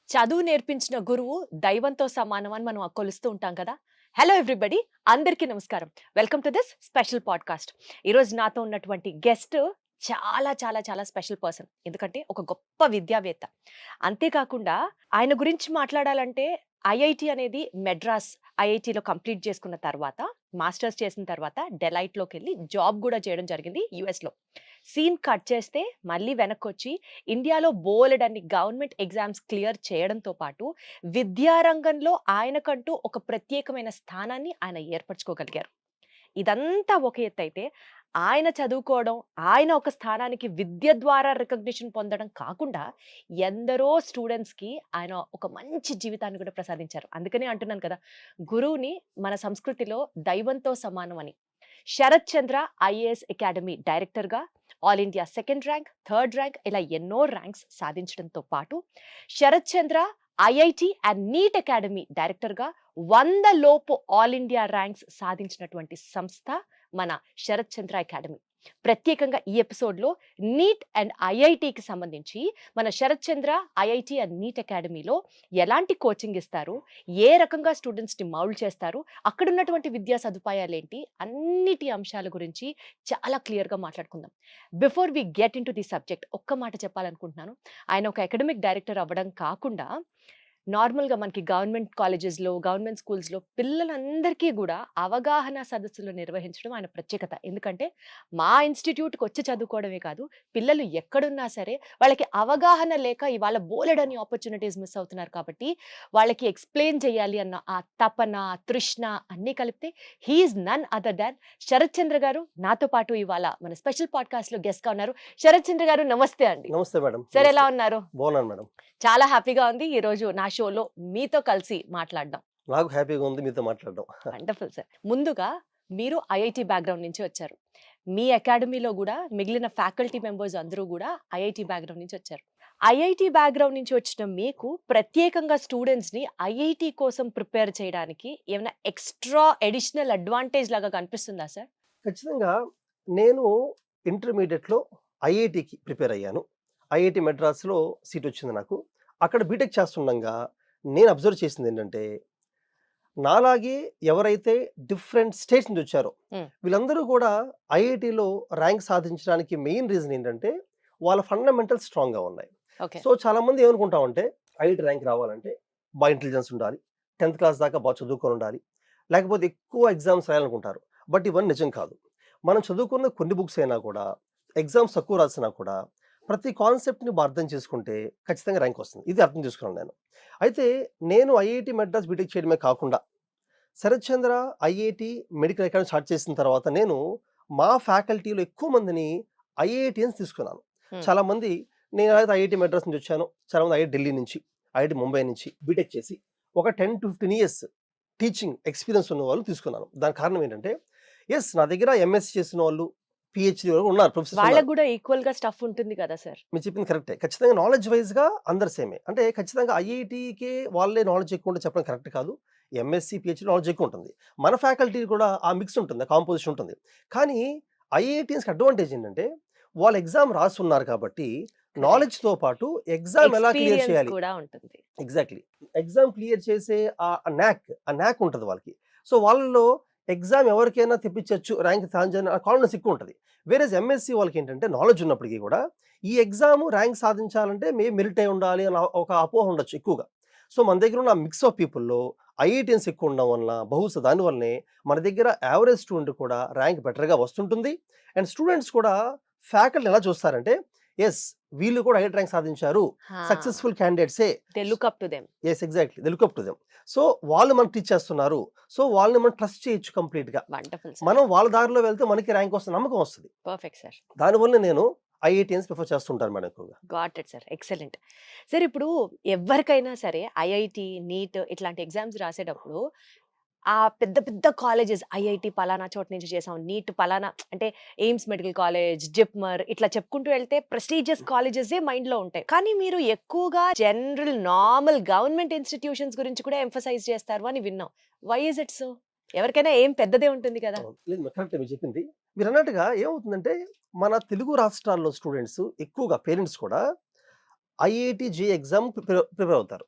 చదువు నేర్పించిన గురువు దైవంతో సమానం అని మనం కొలుస్తూ ఉంటాం కదా. హలో ఎవ్రీబడి, అందరికీ నమస్కారం. Welcome to this special podcast. ఈరోజు నాతో ఉన్నటువంటి గెస్ట్ చాలా చాలా చాలా స్పెషల్ పర్సన్. ఎందుకంటే ఒక గొప్ప విద్యావేత్త. అంతేకాకుండా ఆయన గురించి మాట్లాడాలంటే ఐఐటి అనేది మెడ్రాస్ ఐఐటిలో కంప్లీట్ చేసుకున్న తర్వాత, మాస్టర్స్ చేసిన తర్వాత డెలైట్లోకి వెళ్ళి జాబ్ కూడా చేయడం జరిగింది యుఎస్లో. సీన్ కట్ చేస్తే మళ్ళీ వెనక్కొచ్చి ఇండియాలో బోలెడన్ని గవర్నమెంట్ ఎగ్జామ్స్ క్లియర్ చేయడంతో పాటు విద్యారంగంలో ఆయనకంటూ ఒక ప్రత్యేకమైన స్థానాన్ని ఆయన ఏర్పరచుకోగలిగారు. ఇదంతా ఒక ఎత్తు అయితే, ఆయన చదువుకోవడం, ఆయన ఒక స్థానానికి విద్య ద్వారా రికగ్నిషన్ పొందడం కాకుండా ఎందరో స్టూడెంట్స్కి ఆయన ఒక మంచి జీవితాన్ని కూడా ప్రసాదించారు. అందుకనే అంటున్నాను కదా, గురువుని మన సంస్కృతిలో దైవంతో సమానం అని. శరత్ చంద్ర ఐఏఎస్ అకాడమీ డైరెక్టర్గా all India second rank, third rank ఇలా ఎన్నో ర్యాంక్స్ సాధించడంతో పాటు శరత్ చంద్ర ఐఐటి అండ్ నీట్ అకాడమీ డైరెక్టర్గా 100 లోపు ఆల్ ఇండియా ర్యాంక్స్ సాధించినటువంటి సంస్థ మన శరత్ చంద్ర అకాడమీ. ప్రత్యేకంగా ఈ ఎపిసోడ్లో నీట్ అండ్ ఐఐటికి సంబంధించి మన శరత్ చంద్ర ఐఐటి అండ్ నీట్ అకాడమీలో ఎలాంటి కోచింగ్ ఇస్తారు, ఏ రకంగా స్టూడెంట్స్ని మౌల్డ్ చేస్తారు, అక్కడ ఉన్నటువంటి విద్యా సదుపాయాలు ఏంటి, అన్నిటి అంశాల గురించి చాలా క్లియర్గా మాట్లాడుకుందాం. Before we get into the subject, ఒక్క మాట చెప్పాలనుకుంటున్నాను. ఆయన ఒక అకాడమిక్ డైరెక్టర్ అవ్వడం కాకుండా నార్మల్గా మనకి గవర్నమెంట్ కాలేజెస్లో, గవర్నమెంట్ స్కూల్స్లో పిల్లలందరికీ కూడా అవగాహన సదస్సులు నిర్వహించడం ఆయన ప్రత్యేకత. ఎందుకంటే మా ఇన్స్టిట్యూట్కి వచ్చి చదువుకోవడమే కాదు, పిల్లలు ఎక్కడున్నా సరే వాళ్ళకి అవగాహన లేక ఇవాళ బోలెడని ఆపర్చునిటీస్ మిస్ అవుతున్నారు. కాబట్టి వాళ్ళకి ఎక్స్ప్లెయిన్ చేయాలి అన్న ఆ తపన, తృష్ణ అన్నీ కలిపితే he is none other than Sharath Chandra గారు. నాతో పాటు ఇవాళ మన స్పెషల్ పాడ్కాస్ట్లో గెస్ట్గా ఉన్నారు. శరత్ చంద్ర గారు, నమస్తే అండి. నమస్తే మేడం. సార్, ఎలా ఉన్నారు? బాగున్నాను మేడం. చాలా హ్యాపీగా ఉంది ఈ రోజు నా షోలో మీతో కలిసి మాట్లాడడం. నాకు హ్యాపీగా ఉంది మీతో మాట్లాడడం. Wonderful sir. ముందుగా మీరు ఐఐటి బ్యాక్గ్రౌండ్ నుంచి వచ్చారు. మీ అకాడమీలో కూడా మిగిలిన ఫ్యాకల్టీ మెంబర్స్ అందరూ కూడా ఐఐటి బ్యాక్గ్రౌండ్ నుంచి వచ్చారు. ఐఐటి బ్యాక్గ్రౌండ్ నుంచి వచ్చిన మీకు ప్రత్యేకంగా స్టూడెంట్స్ని ఐఐటి కోసం ప్రిపేర్ చేయడానికి ఏమైనా ఎక్స్ట్రా అడిషనల్ అడ్వాంటేజ్ లాగా కనిపిస్తుందా సార్? ఖచ్చితంగా నేను ఇంటర్మీడియట్లో ఐఐటికి ప్రిపేర్ అయ్యాను. ఐఐటి మెడ్రాస్లో సీట్ వచ్చింది నాకు. అక్కడ బీటెక్ చేస్తుండగా నేను అబ్జర్వ్ చేసింది ఏంటంటే, నాలాగే ఎవరైతే డిఫరెంట్ స్టేట్స్ నుంచి వచ్చారో వీళ్ళందరూ కూడా ఐఐటిలో ర్యాంక్ సాధించడానికి మెయిన్ రీజన్ ఏంటంటే వాళ్ళ ఫండమెంటల్ స్ట్రాంగ్గా ఉన్నాయి. సో చాలా మంది ఏమనుకుంటామంటే, ఐఐటి ర్యాంక్ రావాలంటే బాగా ఇంటెలిజెన్స్ ఉండాలి, 10th క్లాస్ దాకా బాగా చదువుకొని ఉండాలి, లేకపోతే ఎక్కువ ఎగ్జామ్స్ రాయాలనుకుంటారు. బట్ ఇవన్నీ నిజం కాదు. మనం చదువుకున్న కొన్ని బుక్స్ అయినా కూడా, ఎగ్జామ్స్ తక్కువ రాసినా కూడా ప్రతి కాన్సెప్ట్ని బాగా అర్థం చేసుకుంటే ఖచ్చితంగా ర్యాంక్ వస్తుంది. ఇది అర్థం చేసుకున్నాను నేను. అయితే నేను ఐఐటి మెడ్రాస్ బీటెక్ చేయడమే కాకుండా శరత్ చంద్ర ఐఐటి మెడికల్ అకాడమీ స్టార్ట్ చేసిన తర్వాత నేను మా ఫ్యాకల్టీలో ఎక్కువ మందిని ఐఐటియన్స్ తీసుకున్నాను. చాలా మంది, నేను అయితే ఐఐటి మెడ్రాస్ నుంచి వచ్చాను, చాలా మంది ఐఐటి ఢిల్లీ నుంచి, ఐఐటి ముంబై నుంచి బీటెక్ చేసి ఒక 10 to 15 years టీచింగ్ ఎక్స్పీరియన్స్ ఉన్న వాళ్ళు తీసుకున్నాను. దానికి కారణం ఏంటంటే, ఎస్ నా దగ్గర ఎంఎస్సీ చేసిన వాళ్ళు, పిహెచ్డి వరకు ఉన్నారు, ప్రొఫెసర్. వాళ్ళకు కూడా ఈక్వల్ గా స్టఫ్ ఉంటుంది కదా సార్? మీరు చెప్పింది కరెక్టే. ఖచ్చితంగా నాలెడ్జ్ వైజ్ గా అందరు సేమే. అంటే ఖచ్చితంగా ఐఐటికి వాళ్ళే నాలెడ్జ్ ఎక్కువ ఉంటే చెప్పడం కరెక్ట్ కాదు. ఎంఎస్సీ పిహెచ్డి నాలెడ్జ్ ఎక్కువ ఉంటుంది. మన ఫ్యాకల్టీ కూడా ఆ మిక్స్ ఉంటుంది, కాంపోజిషన్ ఉంటుంది. కానీ ఐఐటియన్స్కి అడ్వాంటేజ్ ఏంటంటే, వాళ్ళు ఎగ్జామ్ రాస్తున్నారు కాబట్టి నాలెడ్జ్ తో పాటు ఎగ్జామ్ ఎలా క్లియర్ చేయాలి కూడా ఉంటుంది. ఎగ్జాక్ట్లీ, ఎగ్జామ్ క్లియర్ చేసే ఆ న్యాక్ ఉంటుంది వాళ్ళకి. సో వాళ్ళలో ఎగ్జామ్ ఎవరికైనా తెప్పించవచ్చు, ర్యాంక్ సాధించాలని కాన్ఫిడెన్స్ ఎక్కువ ఉంటుంది. వేరేజ్ ఎంఎస్సీ వాళ్ళకి ఏంటంటే, నాలెడ్జ్ ఉన్నప్పటికీ కూడా ఈ ఎగ్జామ్ ర్యాంక్ సాధించాలంటే మేము మెరిట్ అయి ఉండాలి అని ఒక అపోహ ఉండొచ్చు ఎక్కువగా. సో మన దగ్గర ఉన్న మిక్స్ ఆఫ్ పీపుల్లో ఐఐటియన్స్ ఎక్కువ ఉండడం వలన, బహుశా దానివల్లనే మన దగ్గర యావరేజ్ స్టూడెంట్ కూడా ర్యాంక్ బెటర్గా వస్తుంటుంది. అండ్ స్టూడెంట్స్ కూడా ఫ్యాకల్టీ ఎలా చూస్తారంటే, ఎస్ వీళ్ళు కూడా ఐఐటి ర్యాంక్ సాధించారు, సక్సెస్ఫుల్ క్యాండిడేట్సే, they look up to them. Yes exactly, they look up to them. So వాళ్ళు మనకు టీచ్ చేస్తున్నారు, సో వాళ్ళని మనం ట్రస్ట్ చేయొచ్చు కంప్లీట్ గా. మనం వాళ్ళ దారిలో వెళ్తే మనకి ర్యాంక్ వస్తుంది, నమ్మకం వస్తుంది. Perfect sir. దానివల్ల నేను ఐఐటియన్స్ ప్రిఫర్ చేస్తుంటాను మేడం ఎక్కువగా. Got it sir, excellent. Sir, ఇప్పుడు ఎవరికైనా సరే ఐఐటి, నీట్ ఇట్లాంటి ఎగ్జామ్స్ రాసేటప్పుడు ఆ పెద్ద పెద్ద కాలేజెస్, ఐఐటి పలానా చోట నుంచి చేసాం, నీట్ పలానా అంటే ఎయిమ్స్ మెడికల్ కాలేజ్, జిప్మర్ ఇట్లా చెప్పుకుంటూ వెళ్తే ప్రెస్టీజియస్ కాలేజెసే మైండ్ లో ఉంటాయి. కానీ మీరు ఎక్కువగా జనరల్ నార్మల్ గవర్నమెంట్ ఇన్స్టిట్యూషన్స్ గురించి కూడా ఎంఫసైజ్ చేస్తారు అని విన్నాం. Why is it so? ఎవరికైనా ఏం పెద్దదే ఉంటుంది కదా. లేదు, కరెక్ట్ మీరు చెప్పింది. మీరు అన్నట్టుగా ఏమవుతుందంటే, మన తెలుగు రాష్ట్రాల్లో స్టూడెంట్స్ ఎక్కువగా, పేరెంట్స్ కూడా ఐఐటి జే ఎగ్జామ్ ప్రిపేర్ అవుతారు.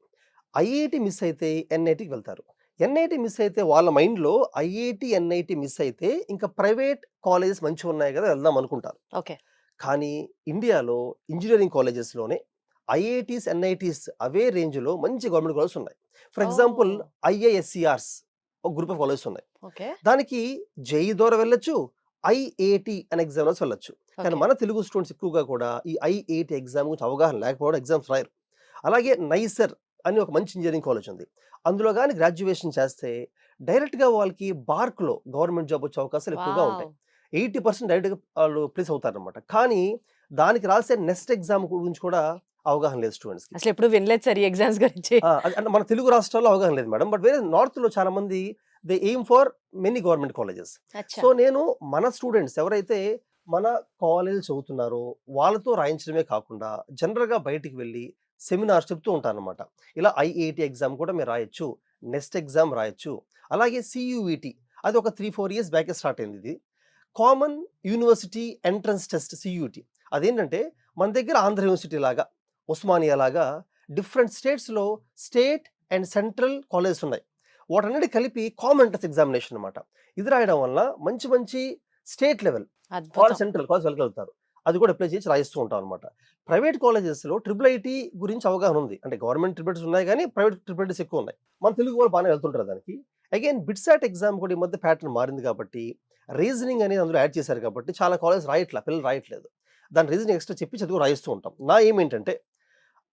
ఐఐటి మిస్ అయితే ఎన్ఐటికి వెళ్తారు. ఎన్ఐటి మిస్ అయితే వాళ్ళ మైండ్‌లో ఐఐటి, ఎన్ఐటి మిస్ అయితే ఇంకా ప్రైవేట్ కాలేజెస్ మంచిగున్నాయి గదా! వెళ్దాం అనుకుంటారు. ఓకే. కానీ ఇండియాలో ఇంజినీరింగ్ కాలేజెస్‌లోనే ఐఐటీస్, ఎన్ఐటీస్ అవే రేంజ్‌లో మంచి గవర్నమెంట్ కాలేజెస్ ఉన్నాయి. ఫర్ ఎగ్జాంపుల్ ఓహ్! ఐఐఎస్‌సిఆర్స్ ఒక గ్రూప్ ఆఫ్ కాలేజెస్ ఉన్నాయి. ఓకే. దానికి జేఈఈ ద్వారా వెళ్ళొచ్చు. ఐఐటి అనే ఎగ్జామ్ రాసి వెళ్ళొచ్చు. కానీ ఓకే. మన తెలుగు స్టూడెంట్స్ ఎక్కువగా కూడా ఈ ఐఐటి ఎగ్జామ్ గురించి అవగాహన లేకపోవడం ఎగ్జామ్స్ రాయరు. అలాగే నైసర్ అని ఒక మంచి ఇంజినీరింగ్ కాలేజ్ ఉంది. అందులో గాని గ్రాడ్యుయేషన్ చేస్తే డైరెక్ట్‌గా వాళ్ళకి బార్క్‌లో గవర్నమెంట్ జాబ్ వచ్చే అవకాశాలు ఎక్కువగా ఉంటాయి. వావ్! 80% డైరెక్ట్‌గా ఆళ్ళు ప్లేస్ అవుతారనమాట. కానీ దానికి రాసే నెక్స్ట్ ఎగ్జామ్ గురించి కూడా అవగాహన లేదు స్టూడెంట్స్‌కి. అసలెప్పుడు వినలేదు సార్ ఈ ఎగ్జామ్స్ గురించి. అంటే మన తెలుగు రాష్ట్రాల్లో అవగాహన లేదు మేడం. బట్ వేరే నార్త్‌లో చాలా మంది they aim for many government colleges. అచ్చా! సో నేను మన స్టూడెంట్స్ ఎవరైతే మన కాలేజ్ చదువుతున్నారో వాళ్ళతో రాయించడమే కాకుండా జనరల్‌గా బయటికి వెళ్లి సెమినార్స్ చెప్తూ ఉంటానన్నమాట. ఇలా ఐఐటీ ఎగ్జామ్ కూడా మీరు రాయొచ్చు. నెక్స్ట్ ఎగ్జామ్ రాయొచ్చు. అలాగే సీయూఈటీ అది ఒక 3, 4 ఇయర్స్ బ్యాకే స్టార్ట్ అయింది ఇది. Common university entrance test CUET. అదేంటంటే మన దగ్గర ఆంధ్ర యూనివర్సిటీ లాగా, ఉస్మానియా లాగా డిఫరెంట్ స్టేట్స్‌లో స్టేట్ అండ్ సెంట్రల్ కాలేజెస్ ఉన్నాయి. వాటన్నిటి కలిపి కామన్ ఎంట్రన్స్ ఎగ్జామినేషన్ అన్నమాట. ఇది రాయడం వల్ల మంచి మంచి స్టేట్ లెవెల్ అద్భుతం. సెంట్రల్ కాలేజ్ వెళ్ళగలుగుతారు. అది కూడా అప్లై చేసి రాయిస్తూ ఉంటాం అనమాట. ప్రైవేట్ కాలేజెస్‌లో ట్రిపుల్ ఐటీ గురించి అవగాహన ఉంది. అంటే గవర్నమెంట్ ట్రిపుల్ ఐటీస్ ఉన్నాయి గానీ, ప్రైవేట్ ట్రిపుల్ ఐటీస్ ఎక్కువ ఉన్నాయి. మన తెలుగు వాళ్ళు బాగానే వెళ్తుంటారు దానికి. అగైన్ బిట్సాట్ ఎగ్జామ్ కూడా ఈ మధ్య ప్యాటర్న్ మారింది కాబట్టి, రీజనింగ్ అనేది అందులో యాడ్ చేశారు కాబట్టి చాలా కాలేజ్ పిల్లలు రాయట్లేదు. దాని రీజనింగ్ ఎక్స్‌ట్రా చెప్పి చదువు రాయిస్తూ ఉంటాం. నా ఎయిమ్ ఏంటంటే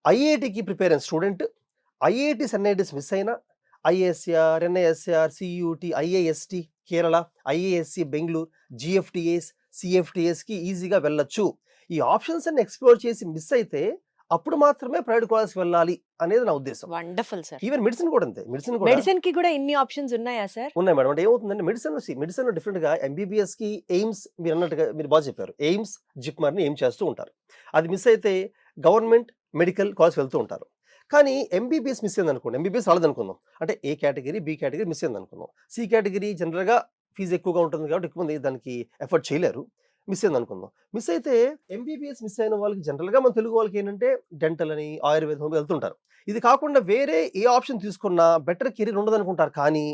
ఐఐటీకి ప్రిపేర్ అయిన స్టూడెంట్ ఐఐటీస్, ఎన్ఐటీస్ మిస్ అయినా IISER, NISER, CUET, IIST Kerala, IISc Bengaluru, GFTS, సీఎఫ్టీఎస్‌కి ఈజీగా వెళ్ళొచ్చు. ఈ ఆప్షన్స్ అన్ని ఎక్స్‌ప్లోర్ చేసి మిస్ అయితే అప్పుడు మాత్రమే ప్రైవేట్ కాలేజ్‌కి వెళ్ళాలి అనేది నా ఉద్దేశం. Wonderful sir. ఈవెన్ మెడిసిన్ కూడా అంతే. మెడిసిన్ కూడా మెడిసిన్‌కి కూడా ఇన్ని ఆప్షన్స్ ఉన్నాయా సార్? ఉన్నాయి మేడం. అంటే ఏమవుతుందంటే మెడిసిన్‌లో డిఫరెంట్‌గా ఎంబీబీఎస్‌కి ఎయిమ్స్ మీరన్నట్టుగా మీరు బాగా చెప్పారు. ఎయిమ్స్, జిప్మర్‌ని ఎయిమ్ చేస్తూ ఉంటారు. అది మిస్ అయితే గవర్నమెంట్ మెడికల్ కాలేజ్‌కి వెళ్తూ ఉంటారు. కానీ ఎంబీబీఎస్ మిస్ అయిందనుకోండి. ఎంబీబీఎస్ రాలేదనుకుందాం. అంటే A category, B category miss అయిందనుకుందాం. సి కేటగిరీ జనరల్‌గా ఫీజ్ ఎక్కువగా ఉంటుంది కాబట్టి ఎక్కువ మంది దానికి ఎఫర్ట్ చేయలేరు. మిస్ అయిందనుకుందాం. మిస్ అయితే ఎంబీబీఎస్ మిస్ అయిన వాళ్ళకి జనరల్‌గా మన తెలుగు వాళ్ళకి ఏంటంటే డెంటల్ అని, ఆయుర్వేదం అని వెళ్తుంటారు. ఇది కాకుండా వేరే ఏ ఆప్షన్ తీసుకున్నా బెటర్ కెరీర్ ఉండదనుకుంటారు. కానీ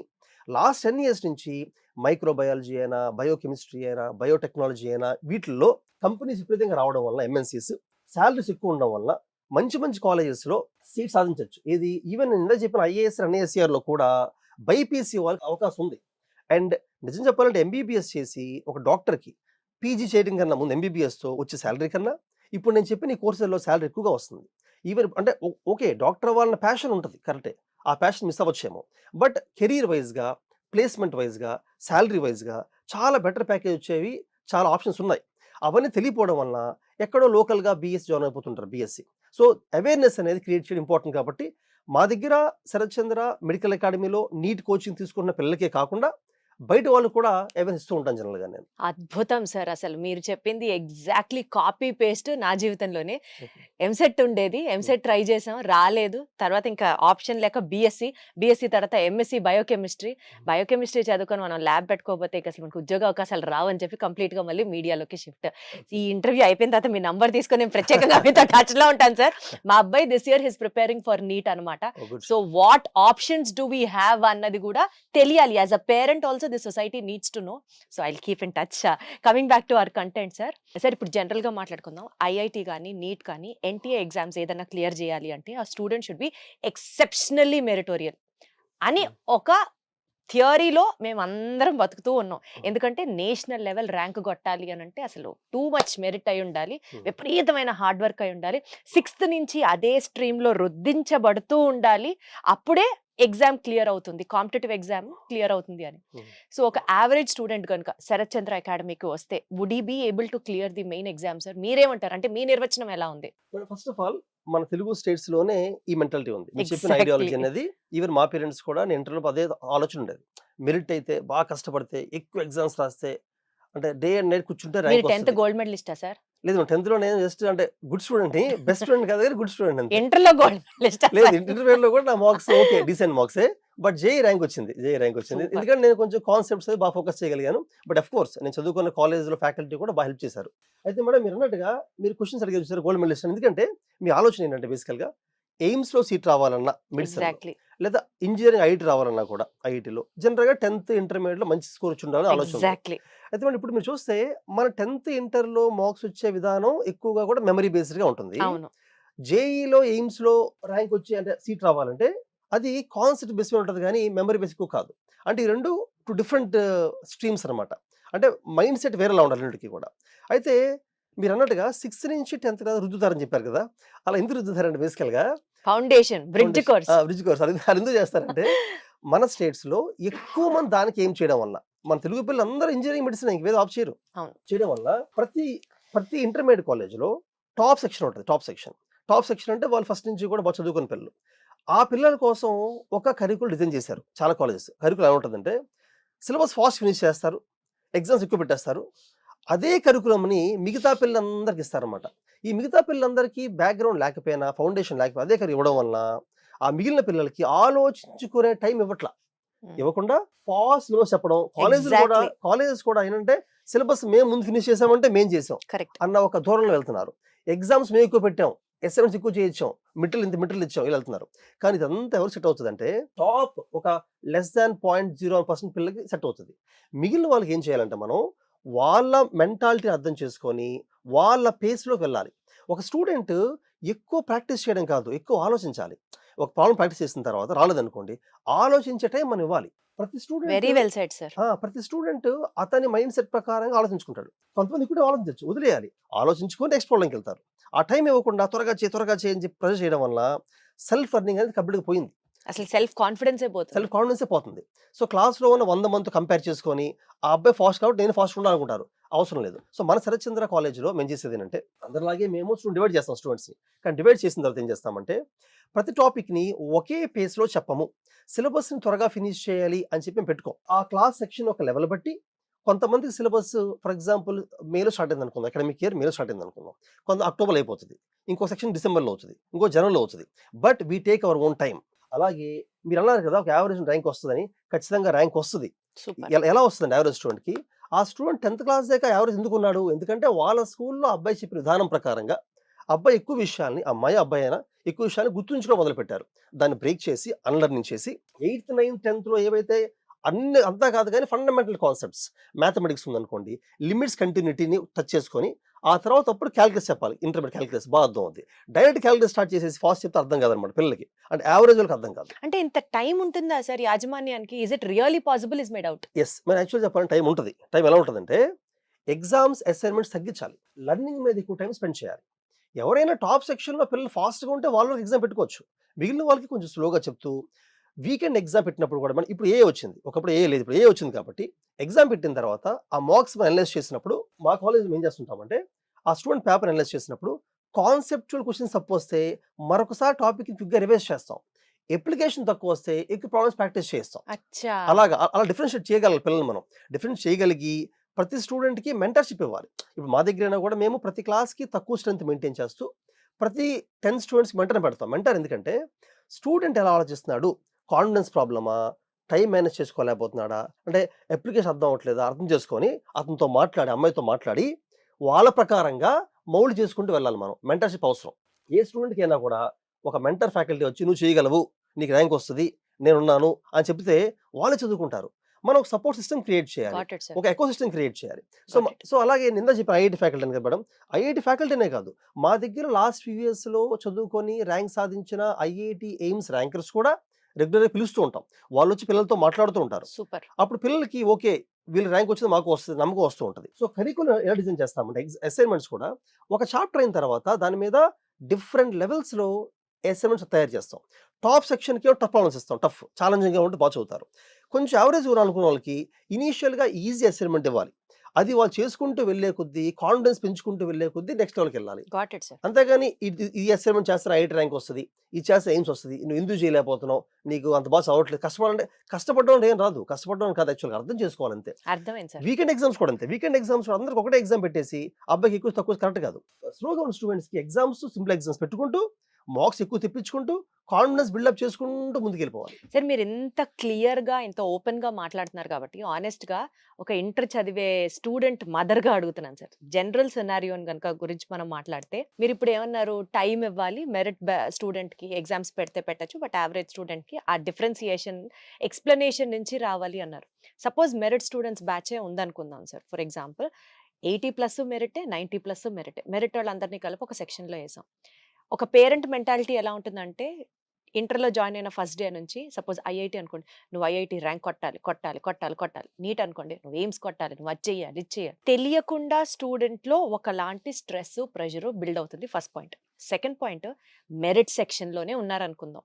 లాస్ట్ 10 ఇయర్స్ నుంచి మైక్రోబయాలజీ అయినా, బయోకెమిస్ట్రీ అయినా, బయోటెక్నాలజీ అయినా వీటిల్లో కంపెనీస్ విపరీతంగా రావడం వల్ల ఎంఎన్‌సీస్ సాలరీస్ ఎక్కువ ఉండడం వల్ల మంచి మంచి కాలేజెస్‌లో సీట్ సాధించొచ్చు. ఏది ఈవెన్ నేను ఇందాక చెప్పిన ఐఏఎస్, ఎన్ఐఎస్‌సిఆర్‌లో కూడా బైపీసీ వాళ్ళకి అవకాశం ఉంది. అండ్ నిజం చెప్పాలంటే ఎంబీబీఎస్ చేసి ఒక డాక్టర్‌కి పీజీ చేయడం కన్నా ముందు ఎంబీబీఎస్‌తో వచ్చే సాలరీ కన్నా ఇప్పుడు నేను చెప్పిన ఈ కోర్సుల్లో సాలరీ ఎక్కువగా వస్తుంది. ఈవెన్ అంటే ఓకే డాక్టర్ అవ్వాలన్న ప్యాషన్ ఉంటది కరెక్టే. ఆ ప్యాషన్ మిస్ అవ్వచ్చేమో. బట్ కెరీర్ వైస్‌గా, ప్లేస్‌మెంట్ వైస్‌గా, సాలరీ వైస్‌గా చాలా బెటర్ ప్యాకేజ్ వచ్చేవి చాలా ఆప్షన్స్ ఉన్నాయి. అవన్నీ తెలియకపోవడం వలన ఎక్కడో లోకల్‌గా బీఎస్సీ జాయిన్ అయిపోతుంటారు బీఎస్సీ. సో అవేర్‌నెస్ అనేది క్రియేట్ చేయడం ఇంపార్టెంట్ కాబట్టి మా దగ్గర శరత్ చంద్ర మెడికల్ అకాడమీలో నీట్ కోచింగ్ తీసుకుంటున్న పిల్లలకే కాకుండా బయట వాళ్ళు కూడా అవేర్‌నెస్ ఇస్తూ ఉంటాను జనరల్‌గా నేను. అద్భుతం సార్. అసలు మీరు చెప్పింది ఎగ్జాక్ట్‌లీ కాపీ పేస్ట్ నా జీవితంలోనే. ఎంసెట్ ఉండేది. ఎంసెట్ ట్రై చేసాం. రాలేదు. తర్వాత ఇంకా ఆప్షన్ లేక బీఎస్సీ తర్వాత ఎంఎస్సీ బయోకెమిస్ట్రీ చదువుకొని మనం ల్యాబ్ పెట్టుకోకపోతే ఇక అసలు మనకు ఉద్యోగ అవకాశాలు రావని చెప్పి కంప్లీట్‌గా మళ్ళీ మీడియాలోకి షిఫ్ట్. ఈ ఇంటర్వ్యూ అయిపోయిన తర్వాత మీ నంబర్ తీసుకొని నేను ప్రత్యేకంగా మీతో టచ్‌లో ఉంటాను సార్. మా అబ్బాయి this year his preparing for NEET అన్నమాట. Oh! Good. So what options do we have అన్నది కూడా తెలియాలి. As a parent also the society needs to know. So I will keep in touch. Coming back to our content sir. Sir ఇప్పుడు జనరల్‌గా మాట్లాడుకుందాం. IIT గానీ, neat కానీ, NTA exams ఏదైనా clear చేయాలి అంటే ఆ స్టూడెంట్ షుడ్ బి ఎక్సెప్షనల్లీ మెరిటోరియల్ అని ఒక థియరీలో మేమందరం బతుకుతూ ఉన్నాం. ఎందుకంటే నేషనల్ లెవెల్ ర్యాంక్ కొట్టాలి అని అంటే అసలు టూ మచ్ మెరిట్ అయి ఉండాలి. విపరీతమైన హార్డ్ వర్క్ అయి ఉండాలి. 6th నుంచి అదే స్ట్రీమ్‌లో రుద్దించబడుతూ ఉండాలి. అప్పుడే ఎగ్జామ్ క్లియర్ అవుతుంది. కాంపిటీటివ్ ఎగ్జామ్ క్లియర్ అవుతుంది అని. సో ఒక యావరేజ్ స్టూడెంట్ గనుక శరత్ చంద్ర అకాడమీకి వస్తే would he be able to clear the main exam sir? మీరేమంటారు? అంటే మీ నిర్వచనం ఎలా ఉంది? ఫస్ట్ ఆఫ్ ఆల్ మన తెలుగు స్టేట్స్‌లోనే ఈ మెంటాలిటీ ఉంది. మీరు చెప్పిన ఎగ్జాక్ట్లీ. ఐడియాలజీ అనేది ఈవెన్ మా పేరెంట్స్ కూడా నేను ఇంటర్‌లో అదే ఆలోచన ఉండేది. మెరిట్ అయితే బాగా కష్టపడితే ఎక్కువ ఎగ్జామ్స్ రాస్తే అంటే డే అండ్ నైట్ కూర్చుంటే మీరు ర్యాంక్ 10th వస్తది. గోల్డ్ మెడలిస్టా సార్? లేదు 10థ్‌లో నేను జస్ట్ అంటే గుడ్ స్టూడెంట్‌ని. బెస్ట్ స్టూడెంట్ కాదు కానీ గుడ్ స్టూడెంట్ అంతే. ఇంటర్‌లో గోల్డ్ మెడలిస్టా లేదు సార్? ఇంటర్మీడియేట్‌లో కూడా నా మార్క్స్ ఓకే డీసెంట్ మార్క్సే. బట్ జేఈఈ ర్యాంక్ వచ్చింది. సూపర్. ఎందుకంటే నేను కొంచెం కాన్సెప్ట్స్ అవి బాగా ఫోకస్ చేయగలిగాను. బట్ ఆఫ్ కోర్స్ నేను చదువుకున్న కాలేజ్‌లో ఫ్యాకల్టీ కూడా బాగా హెల్ప్ చేశారు. అయితే మేడం మీరన్నట్టుగా మీరు క్వెషన్స్ అడిగారు చూసారా గోల్డ్ మెడలిస్ట్ అని. ఎందుకంటే మీ ఆలోచన ఏంటంటే బేసికల్‌గా ఎయిమ్స్ లో సీట్ రావాలన్నా మెడిసిన్ ఎగ్జాక్ట్లీ లేదా ఇంజనీరింగ్ ఐఐటి రావాలన్నా కూడా ఐఐటిలో జనరల్ గా 10th ఇంటర్మీడియట్ లో మంచి స్కోర్ వచ్చి ఉండాలని ఆలోచన ఉంది. ఎగ్జాక్ట్లీ అయితే మరి ఇప్పుడు మీరు చూస్తే మన 10th ఇంటర్లో మార్క్స్ వచ్చే విధానం ఎక్కువగా కూడా మెమరీ బేస్డ్ గా ఉంటుంది. అవును జేఈలో ఎయిమ్స్ లో ర్యాంక్ వచ్చి అంటే సీట్ రావాలంటే అది కాన్సెప్ట్ బేస్ మీద ఉంటుంది కానీ మెమరీ బేస్ ఎక్కువ కాదు. అంటే ఈ రెండు టూ డిఫరెంట్ స్ట్రీమ్స్ అన్నమాట. అంటే మైండ్ సెట్ వేరేలా ఉండాలి రెండుకి కూడా. అయితే మీరు అన్నట్టుగా 6th నుంచి 10th కదా రుద్దుతారని చెప్పారు కదా, అలా ఎందుకు రుద్దుతారండి బేసికల్గా foundation bridge course bridge course అది అది ఎందుకు చేస్తారంటే మన స్టేట్స్ లో ఎక్కువ మంది దానికి ఏం చేయడం వల్ల మన తెలుగు పిల్లలు అందరూ ఇంజనీరింగ్ మెడిసిన్ ఇంకేదో ఆఫ్ చేయరు. అవును. చేయడం వల్ల ప్రతి ఇంటర్మీడియట్ కాలేజ్లో టాప్ సెక్షన్ ఉంటుంది. టాప్ సెక్షన్ అంటే వాళ్ళు ఫస్ట్ నుంచి కూడా బాగా చదువుకున్న పిల్లలు. ఆ పిల్లల కోసం ఒక కరికులం డిజైన్ చేశారు చాలా కాలేజెస్. కరికులం ఎలా ఉంటుందంటే సిలబస్ ఫాస్ట్ ఫినిష్ చేస్తారు, ఎగ్జామ్స్ ఎక్కువ పెట్టేస్తారు. అదే కరికులంని మిగతా పిల్లలందరికీ ఇస్తారన్నమాట. ఈ మిగతా పిల్లలందరికీ బ్యాక్గ్రౌండ్ లేకపోయినా ఫౌండేషన్ లేకపోయినా అదే కరి ఇవ్వడం వల్ల ఆ మిగిలిన పిల్లలకి ఆలోచించుకునే టైం ఇవ్వకుండా ఫాస్ట్ సిలబస్ చెప్పడం. కాలేజెస్ కూడా ఏంటంటే సిలబస్ మేము ముందు ఫినిష్ చేసామంటే మేము చేసాం కరెక్ట్ అన్న ఒక ధోరణిలో వెళ్తున్నారు. ఎగ్జామ్స్ మేము ఎక్కువ పెట్టాం, అసైన్మెంట్స్ ఎక్కువ చేయించాం, మిట్టలు ఇచ్చాం ఇలా వెళ్తున్నారు. కానీ ఇదంతా ఎవరు సెట్ అవుతుంది అంటే టాప్ ఒక <0.01% పిల్లలకి సెట్ అవుతుంది. మిగిలిన వాళ్ళకి ఏం చేయాలంటే మనం వాళ్ళ మెంటాలిటీ అర్థం చేసుకొని వాళ్ళ పేస్లోకి వెళ్ళాలి. ఒక స్టూడెంట్ ఎక్కువ ప్రాక్టీస్ చేయడం కాదు, ఎక్కువ ఆలోచించాలి. ఒక ప్రాబ్లం ప్రాక్టీస్ చేసిన తర్వాత రాలేదనుకోండి, ఆలోచించే టైం మనం ఇవ్వాలి. Very well said sir. ప్రతి స్టూడెంట్ అతని మైండ్ సెట్ ప్రకారంగా ఆలోచించుకుంటాడు. కొంతమంది కూడా ఆలోచించవచ్చు, వదిలేయాలి, ఆలోచించుకొని నెక్స్ట్ ప్రాబ్లంకి వెళ్తారు. ఆ టైం ఇవ్వకుండా త్వరగా చేయి అని చెప్పి ప్రెజర్ చేయడం వల్ల సెల్ఫ్ ఎర్నింగ్ అనేది కంప్లీట్గా పోయింది. అసలు సెల్ఫ్ కాన్ఫిడెన్సే పోతుంది. సో క్లాస్లో ఉన్న 100 మందితో కంపేర్ చేసుకొని ఆ అబ్బాయి ఫాస్ట్ కాబట్టి నేను ఫాస్ట్ ఉండాలనుకుంటారు. అవసరం లేదు. సో మన శరత్చంద్ర కాలేజ్లో మేము చేసేది ఏంటంటే అందరిలాగే మేము డివైడ్ చేస్తాం స్టూడెంట్స్ని. కానీ డివైడ్ చేసిన తర్వాత ఏం చేస్తామంటే ప్రతి టాపిక్ని ఒకే పేస్లో చెప్పము, సిలబస్ని త్వరగా ఫినిష్ చేయాలి అని చెప్పి మేము పెట్టుకోం. ఆ క్లాస్ సెక్షన్ ఒక లెవెల్ బట్టి కొంతమందికి సిలబస్ ఫర్ ఎగ్జాంపుల్ మేలో స్టార్ట్ అయింది అనుకుందాం, అకాడమిక్ ఇయర్ మేలో స్టార్ట్ అయింది అనుకుందాం, కొంత అక్టోబర్లో అయిపోతుంది, ఇంకో సెక్షన్ డిసెంబర్లో అవుతుంది, ఇంకో జనవరిలో అవుతుంది. But we take our own time. అలాగే మీరు అన్నారు కదా ఒక యావరేజ్ ర్యాంక్ వస్తుందని, ఖచ్చితంగా ర్యాంక్ వస్తుంది. ఎలా వస్తుందండి యావరేజ్ స్టూడెంట్కి? ఆ స్టూడెంట్ 10th క్లాస్ దాకా యావరేజ్ ఎందుకు ఉన్నాడు? ఎందుకంటే వాళ్ళ స్కూల్లో అబ్బాయి చెప్పిన విధానం ప్రకారంగా అబ్బాయి ఎక్కువ విషయాల్ని, అబ్బాయి అయినా ఎక్కువ విషయాన్ని గుర్తుంచుకోవడం మొదలుపెట్టారు. దాన్ని బ్రేక్ చేసి అన్లర్నింగ్ చేసి 8th 9th 10th ఏవైతే అంతా కాదు కానీ ఫండమెంటల్ కాన్సెప్ట్స్ మ్యాథమెటిక్స్ ఉందనుకోండి, లిమిట్స్ కంటిన్యూటీని టచ్ చేసుకొని ఆ తర్వాత అప్పుడు క్యాలిక్యులస్ చెప్పాలి. ఇంటర్మీడియట్ క్యాలిక్యులస్ బాగా అర్థం అవుతుంది. డైరెక్ట్ క్యాలిక్యులస్ స్టార్ట్ చేసేసి ఫాస్ట్ చెప్తే అర్థం కాదనమాట పిల్లలకి, అంటే యావరేజ్ వాళ్ళకి అర్థం కాదు. అంటే ఇంత టైం ఉంటుందా సార్ యాజమాన్యానికి? Is it really possible? Is made out? Yes, మరి యాక్చువల్ చెప్పాలంటే టైం ఉంటుంది. టైం ఎలా ఉంటుందంటే ఎగ్జామ్స్ అసైన్మెంట్స్ తగ్గించాలి, లర్నింగ్ మీద ఎక్కువ టైం స్పెండ్ చేయాలి. ఎవరైనా టాప్ సెక్షన్లో పిల్లలు ఫాస్ట్గా ఉంటే వాళ్ళకి ఎగ్జామ్ పెట్టుకోవచ్చు, మిగిలిన వాళ్ళకి కొంచెం స్లోగా చెప్తూ వీకెండ్ ఎగ్జామ్ పెట్టినప్పుడు కూడా మనం ఇప్పుడు వచ్చింది, ఒకప్పుడు లేదు, ఇప్పుడు వచ్చింది కాబట్టి ఎగ్జామ్ పెట్టిన తర్వాత ఆ మార్క్స్ అనలైజ్ చేసినప్పుడు మా కాలేజ్ ఏం చేస్తుంటామంటే ఆ స్టూడెంట్ పేపర్ అనలైజ్ చేసినప్పుడు కాన్సెప్చువల్ క్వశ్చన్స్ తక్కువ వస్తే మరొకసారి టాపిక్ క్విక్గా రివైజ్ చేస్తాం, అప్లికేషన్ తక్కువ వస్తే ఎక్కువ ప్రాబ్లమ్స్ ప్రాక్టీస్ చేస్తాం. అలా డిఫరెన్షియేట్ చేయగలగాలి పిల్లలు. మనం డిఫరెన్స్ చేయగలిగి ప్రతి స్టూడెంట్కి మెంటర్షిప్ ఇవ్వాలి. ఇప్పుడు మా దగ్గరైనా కూడా మేము ప్రతి క్లాస్కి తక్కువ స్ట్రెంత్ మెయింటైన్ చేస్తూ ప్రతి 10 స్టూడెంట్స్కి మెంటర్ని పెడతాం. మెంటర్ ఎందుకంటే స్టూడెంట్ ఎలా ఆలోచిస్తున్నాడు, కాన్ఫిడెన్స్ ప్రాబ్లమా, టైం మేనేజ్ చేసుకోలేకపోతున్నాడా, అంటే అప్లికేషన్ అర్థం అవ్వట్లేదా అర్థం చేసుకొని అతనితో మాట్లాడి, అమ్మాయితో మాట్లాడి వాళ్ళ ప్రకారంగా మౌల్డ్ చేసుకుంటూ వెళ్ళాలి మనం. మెంటర్షిప్ అవసరం. ఏ స్టూడెంట్కి అయినా కూడా ఒక మెంటర్ ఫ్యాకల్టీ వచ్చి నువ్వు చేయగలవు, నీకు ర్యాంక్ వస్తుంది, నేనున్నాను అని చెప్తే వాళ్ళు చదువుకుంటారు. మనం ఒక సపోర్ట్ సిస్టమ్ క్రియేట్ చేయాలి, ఒక ఎకో సిస్టమ్ క్రియేట్ చేయాలి. సో అలాగే నిన్న చెప్పిన ఐఐటి ఫ్యాకల్టీ అని చెప్పడం, ఐఐటి ఫ్యాకల్టీనే కాదు, మా దగ్గర లాస్ట్ ఫ్యూ ఇయర్స్లో చదువుకొని ర్యాంక్ సాధించిన ఐఐటి ఎయిమ్స్ ర్యాంకర్స్ కూడా రెగ్యులర్గా పిలుస్తూ ఉంటాం. వాళ్ళు వచ్చి పిల్లలతో మాట్లాడుతూ ఉంటారు. సూపర్. అప్పుడు పిల్లలకి ఓకే వీళ్ళు ర్యాంక్ వచ్చింది మాకు వస్తుంది, నమ్మకం వస్తూ ఉంటుంది. సో కరికులం ఎలా డిజైన్ చేస్తామంటే అసైన్మెంట్స్ కూడా ఒక చాప్టర్ అయిన తర్వాత దాని మీద డిఫరెంట్ లెవెల్స్లో అసైన్మెంట్స్ తయారు చేస్తాం. టాప్ సెక్షన్కి టఫ్ ప్రాబ్లమ్స్ ఇస్తాం, టఫ్ ఛాలెంజింగ్గా ఉంటే బాగా చదువుతారు. కొంచెం యావరేజ్ అనుకున్న వాళ్ళకి ఇనీషియల్గా ఈజీ అసైన్మెంట్ ఇవ్వాలి. అది వాళ్ళు చేసుకుంటూ వెళ్ళే కొద్దీ, కాన్ఫిడెన్స్ పెంచుకుంటూ వెళ్ళే కొద్దీ నెక్స్ట్ లెవెల్కి వెళ్ళాలి. అంతేగాని ఈ అసైన్మెంట్ చేస్తే ఐఐటి ర్యాంక్ వస్తుంది, ఇది చేస్తే ఎయిమ్స్ వస్తుంది, నువ్వు ఎందుకు చేయలేకపోతున్నావు, నీకు అంత బాగా చదవట్లేదు, కష్టపడడం ఏం రాదు, కష్టపడడం కాదు, యాక్చువల్గా అర్థం చేసుకోవాలంతే. వీకెండ్ ఎగ్జామ్స్ కూడా అంతే. వీకెండ్ ఎగ్జామ్స్ అందరికి ఒకటే ఎగ్జామ్ పెట్టేసి అబ్బాయికి ఎక్కువ తక్కువ కరెక్ట్ కాదు. స్లోగా ఉన్న స్టూడెంట్స్కి ఎగ్జామ్స్ సింపుల్ ఎగ్జామ్స్ పెట్టుకుంటూ మార్క్స్ ఎక్కువ తెప్పించుకుంటూ కాన్ఫిడెన్స్ బిల్డప్ చేసుకుంటూ ముందుకెళ్ళిపోవాలి. సార్ మీరు ఇంత క్లియర్‌గా, ఇంత ఓపెన్‌గా మాట్లాడుతున్నారు కాబట్టి ఆనెస్ట్‌గా ఒక ఇంటర్ చదివే స్టూడెంట్ మదర్‌గా అడుగుతున్నాను సార్. జనరల్ సినారియోని గనుక గురించి మనం మాట్లాడితే మీరిప్పుడు ఏమన్నారు? టైమ్ ఇవ్వాలి. మెరిట్ స్టూడెంట్‌కి ఎగ్జామ్స్ పెడితే పెట్టొచ్చు. బట్ యావరేజ్ స్టూడెంట్‌కి ఆ డిఫరెన్షియేషన్, ఎక్స్‌ప్లనేషన్ నుంచి రావాలి అన్నారు. సపోజ్ మెరిట్ స్టూడెంట్స్ బ్యాచే ఉందనుకుందాం సార్. For example 80+ మెరిటే, 90+ మెరిటే. మెరిట్ వాళ్ళందరినీ కలిపి ఒక సెక్షన్‌లో ఏసాం. ఒక పేరెంట్ మెంటాలిటీ ఎలా ఉంటుందంటే, ఇంటర్‌లో జాయిన్ అయిన ఫస్ట్ డే నుంచి సపోజ్ ఐఐటీ అనుకోండి. నువ్వు ఐఐటీ ర్యాంక్ కొట్టాలి, కొట్టాలి, కొట్టాలి, కొట్టాలి. నీట్ అనుకోండి. నువ్వు ఎయిమ్స్ కొట్టాలి, నువ్వు అది చెయ్యాలి, ఇది చేయాలి. తెలియకుండా స్టూడెంట్‌లో ఒకలాంటి స్ట్రెస్, ప్రెషర్ బిల్డ్ అవుతుంది. First point. Second point, merit సెక్షన్‌లోనే ఉన్నారనుకుందాం.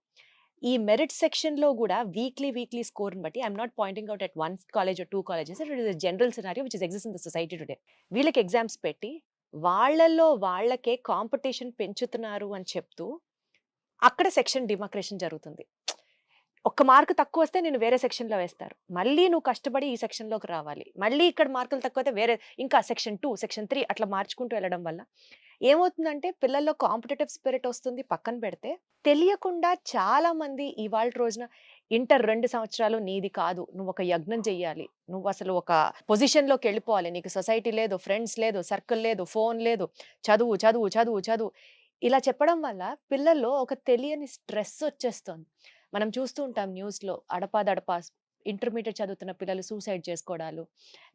ఈ మెరిట్ సెక్షన్‌లో గూడా వీక్లీ స్కోర్‌ని బట్టి I'm not pointing out at 1 college or 2 colleges. It is a general scenario which exists in the society today. వీళ్ళకి ఎగ్జామ్స్ పెట్టి వాళ్ళలో వాళ్ళకే కాంపిటీషన్ పెంచుతున్నారు అని చెప్తూ అక్కడ సెక్షన్ డిమార్కేషన్ జరుగుతుంది. ఒక్క మార్క్ తక్కువ వస్తే నిన్ను వేరే సెక్షన్‌లో వేస్తారు. మళ్ళీ నువ్వు కష్టపడి ఈ సెక్షన్‌లోకి రావాలి. మళ్ళీ ఇక్కడ మార్కులు తక్కువైతే వేరే ఇంకా సెక్షన్ 2, సెక్షన్ 3 అట్లా మార్చుకుంటూ వెళ్ళడం వల్ల ఏమవుతుందంటే పిల్లల్లో కాంపిటీటివ్ స్పిరిట్ వస్తుంది పక్కన పెడితే. తెలియకుండా చాలా మంది ఇవాళ రోజున ఇంటర్ 2 సంవత్సరాలు నీది కాదు. నువ్వు ఒక యజ్ఞం చెయ్యాలి. నువ్వు అసలు ఒక పొజిషన్‌లోకి వెళ్ళిపోవాలి. నీకు సొసైటీ లేదు, ఫ్రెండ్స్ లేదు, సర్కిల్ లేదు, ఫోన్ లేదు. చదువు, చదువు, చదువు, చదువు. ఇలా చెప్పడం వల్ల పిల్లల్లో ఒక తెలియని స్ట్రెస్ వచ్చేస్తుంది. మనం చూస్తూ ఉంటాం న్యూస్‌లో అడపాదడపా ఇంటర్మీడియేట్ చదువుతున్న పిల్లలు సూసైడ్ చేసుకోవడాలు.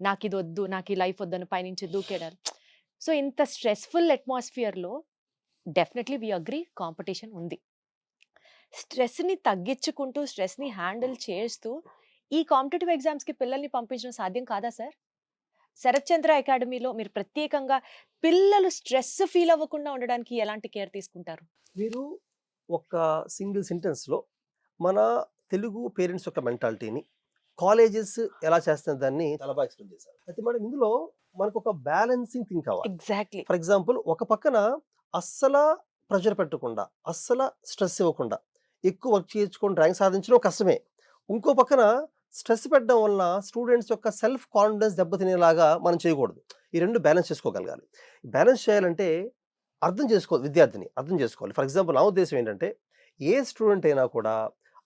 నాకిదొద్దు, నాకు ఈ లైఫ్ వద్దని పైనుంచి దూకేయడాలు. సో ఇంత స్ట్రెస్‌ఫుల్ అట్మాస్ఫియర్‌లో డెఫినెట్‌లీ వి అగ్రీ కాంపిటీషన్ ఉంది. స్ట్రెస్‌ని తగ్గించుకుంటూ, స్ట్రెస్‌ని హ్యాండిల్ చేస్తూ ఈ కాంపిటీటివ్ ఎగ్జామ్స్‌కి పిల్లల్ని పంపించడం సాధ్యం కాదా సార్? శరత్ చంద్ర అకాడమీలో మీరు ప్రత్యేకంగా పిల్లలు స్ట్రెస్ ఫీల్ అవ్వకుండా ఉండడానికి ఎలాంటి కేర్ తీసుకుంటారు? మీరు ఒక సింగిల్ సెంటెన్స్‌లో మన తెలుగు పేరెంట్స్ యొక్క మెంటాలిటీని, కాలేజెస్ ఎలా చేస్తున్న దాన్ని చాలా బాగా ఎక్స్‌ప్లెయిన్ చేశారు. అయితే మేడం ఇందులో మనకొక బ్యాలెన్సింగ్ థింగ్ కావాలి. ఎగ్జాక్ట్‌లీ. ఫర్ ఎగ్జాంపుల్ ఒక పక్కన అస్సల ప్రెషర్ పెట్టకుండా, అస్సల స్ట్రెస్ ఇవ్వకుండా, ఎక్కువ వర్క్ చేయించుకొని ర్యాంక్ సాధించడం కష్టమే. ఇంకో పక్కన స్ట్రెస్ పెట్టడం వలన స్టూడెంట్స్ యొక్క సెల్ఫ్ కాన్ఫిడెన్స్ దెబ్బతినేలాగా మనం చేయకూడదు. ఈ 2 బ్యాలెన్స్ చేసుకోగలగాలి. బ్యాలెన్స్ చేయాలంటే విద్యార్థిని అర్థం చేసుకోవాలి. ఫర్ ఎగ్జాంపుల్ నా ఉద్దేశ్యం ఏంటంటే, ఏ స్టూడెంట్ అయినా కూడా